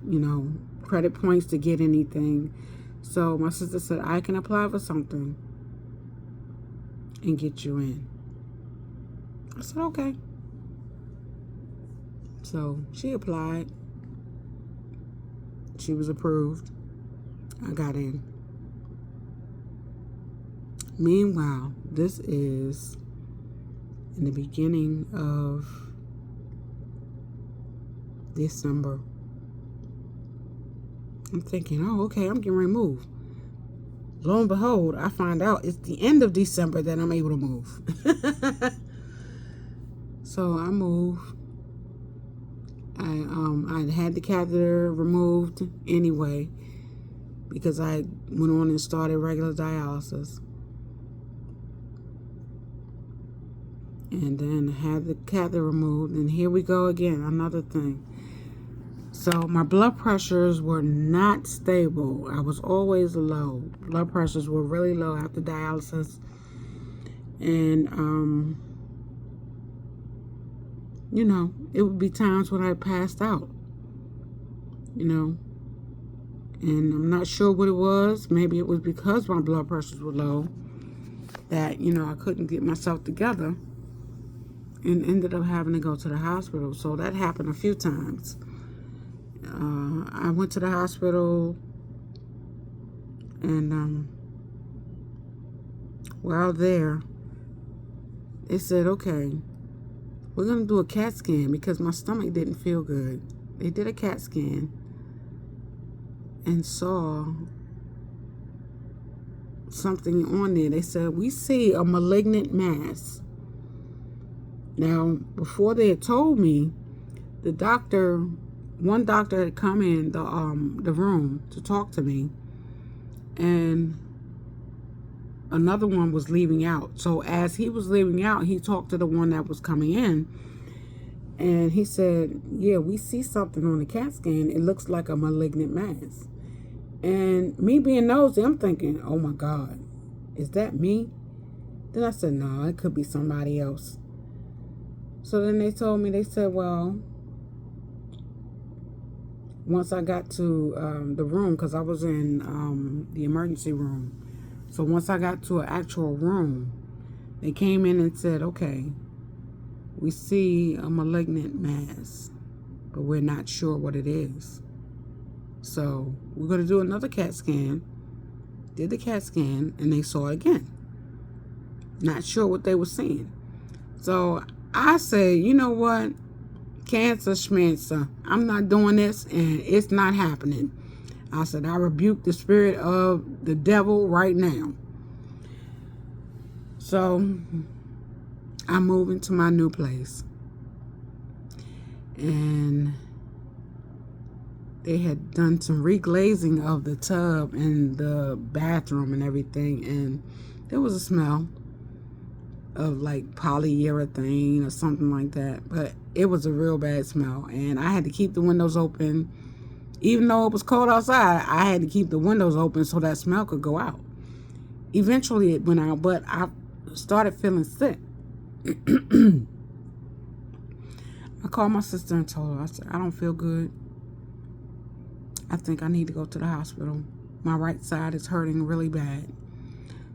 Speaker 1: credit points to get anything. So my sister said, I can apply for something and get you in. I said, okay. So she applied. She was approved. I got in. Meanwhile, this is in the beginning of December. I'm thinking, oh, okay, I'm getting removed. Lo and behold, I find out it's the end of December that I'm able to move. So I moved. I had the catheter removed anyway, because I went on and started regular dialysis. And then had the catheter removed, and here we go again, another thing. So my blood pressures were not stable. I was always low. Blood pressures were really low after dialysis. And, it would be times when I passed out, and I'm not sure what it was. Maybe it was because my blood pressures were low that, I couldn't get myself together and ended up having to go to the hospital. So that happened a few times. I went to the hospital, and while there, they said, okay, we're going to do a CAT scan because my stomach didn't feel good. They did a CAT scan and saw something on there. They said, we see a malignant mass. Now, before they had told me, one doctor had come in the room to talk to me, and another one was leaving out. So as he was leaving out, he talked to the one that was coming in, and he said, yeah, we see something on the CAT scan. It looks like a malignant mass. And me being nosy, I'm thinking, oh my God, is that me? Then I said, no, it could be somebody else. So then they told me, they said, well, once I got to the room, because I was in the emergency room. So once I got to an actual room, they came in and said, okay, we see a malignant mass, but we're not sure what it is. So we're going to do another CAT scan. Did the CAT scan, and they saw it again. Not sure what they were seeing. So I said, you know what? Cancer, schmancer. I'm not doing this, and it's not happening. I said, I rebuke the spirit of the devil right now. So I moved into my new place, and they had done some reglazing of the tub and the bathroom and everything, and there was a smell of like polyurethane or something like that, but it was a real bad smell, and I had to keep the windows open. Even though it was cold outside, I had to keep the windows open so that smell could go out. Eventually it went out, but I started feeling sick. I called my sister and told her, I said, I don't feel good. I think I need to go to the hospital. My right side is hurting really bad.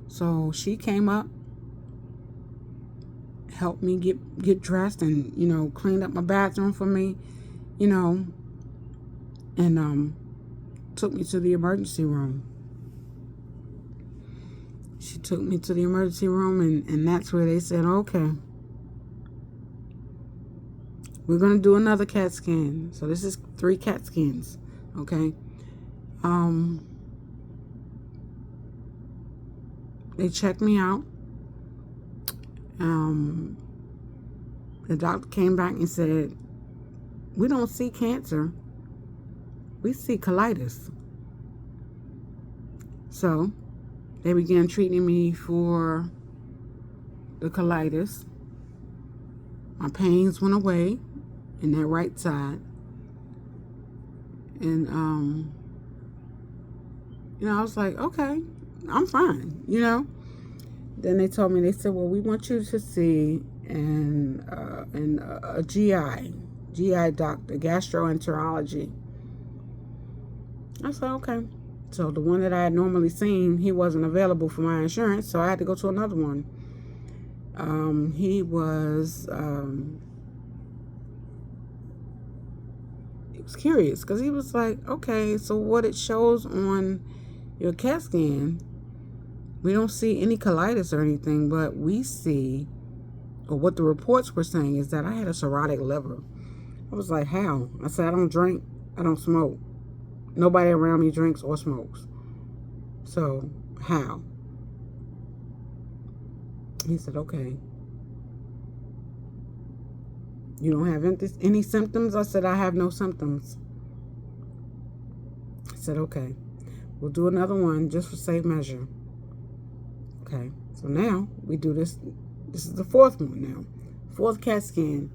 Speaker 1: So she came up, helped me get dressed, and cleaned up my bathroom for me, and took me to the emergency room. She took me to the emergency room, and that's where they said, okay, we're going to do another CAT scan. So this is 3 CAT scans, okay? They checked me out. The doctor came back and said, we don't see cancer. We see colitis. So they began treating me for the colitis. My pains went away in that right side. And, I was like, okay, I'm fine, Then they told me, they said, well, we want you to see a GI doctor, gastroenterology. I said, okay. So the one that I had normally seen, he wasn't available for my insurance, so I had to go to another one. He was curious because he was like, okay, so what it shows on your CAT scan, we don't see any colitis or anything, but we see, or what the reports were saying is that I had a cirrhotic liver. I was like, how? I said, I don't drink, I don't smoke. Nobody around me drinks or smokes. So, how? He said, okay. You don't have any symptoms? I said, I have no symptoms. I said, okay. We'll do another one just for safe measure. Okay. So now we do this. This is the 4th one now. 4th CAT scan.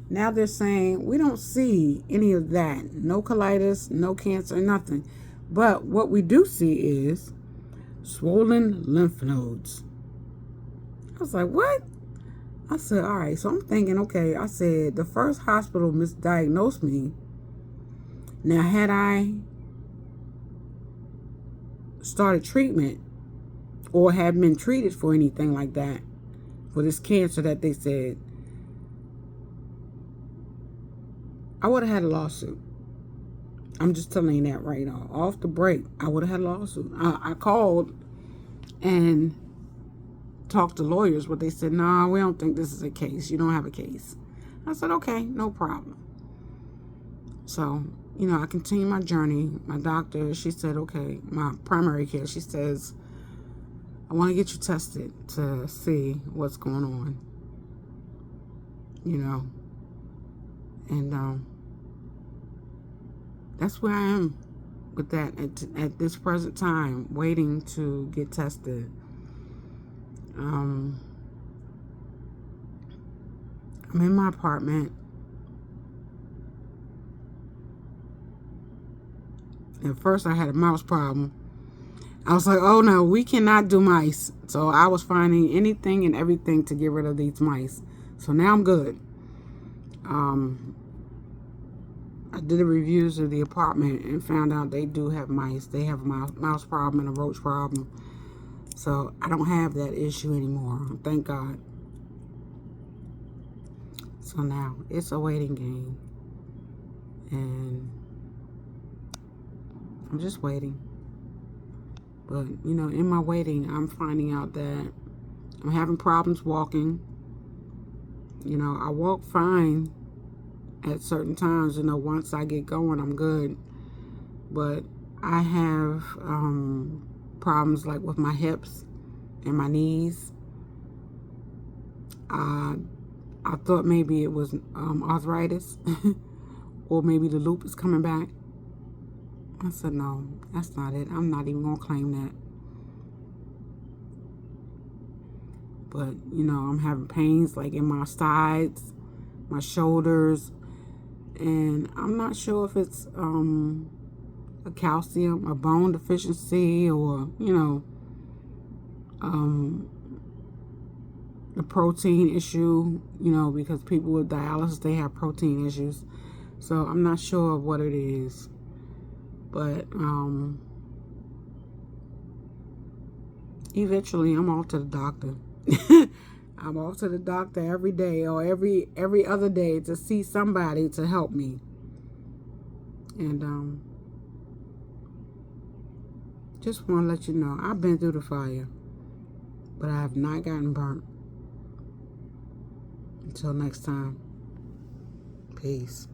Speaker 1: Now they're saying we don't see any of that. No colitis, no cancer, nothing. But what we do see is swollen lymph nodes. I was like, what? I said, all right. So I'm thinking, okay, I said, the first hospital misdiagnosed me. Now, had I started treatment or had been treated for anything like that, for this cancer that they said, I would have had a lawsuit. I'm just telling you that right now. Off the break, I would have had a lawsuit. I called and talked to lawyers, but they said, no, we don't think this is a case. You don't have a case. I said, okay, no problem. So, I continue my journey. My doctor, she said, okay, my primary care, she says, I want to get you tested to see what's going on. And that's where I am with that at this present time, waiting to get tested. I'm in my apartment. At first I had a mouse problem. I was like, oh no, we cannot do mice. So I was finding anything and everything to get rid of these mice. So now I'm good. I did the reviews of the apartment and found out they do have mice. They have a mouse problem and a roach problem. So I don't have that issue anymore. Thank God. So now it's a waiting game. And I'm just waiting. But, in my waiting, I'm finding out that I'm having problems walking. I walk fine at certain times. Once I get going, I'm good. But I have problems like with my hips and my knees. I thought maybe it was arthritis or maybe the lupus coming back. I said, no, that's not it. I'm not even going to claim that. But, I'm having pains like in my sides, my shoulders, and I'm not sure if it's a calcium, a bone deficiency, or, a protein issue, because people with dialysis, they have protein issues. So I'm not sure of what it is. But eventually I'm off to the doctor. I'm off to the doctor every day or every other day to see somebody to help me. And just want to let you know, I've been through the fire, but I have not gotten burnt. Until next time, peace.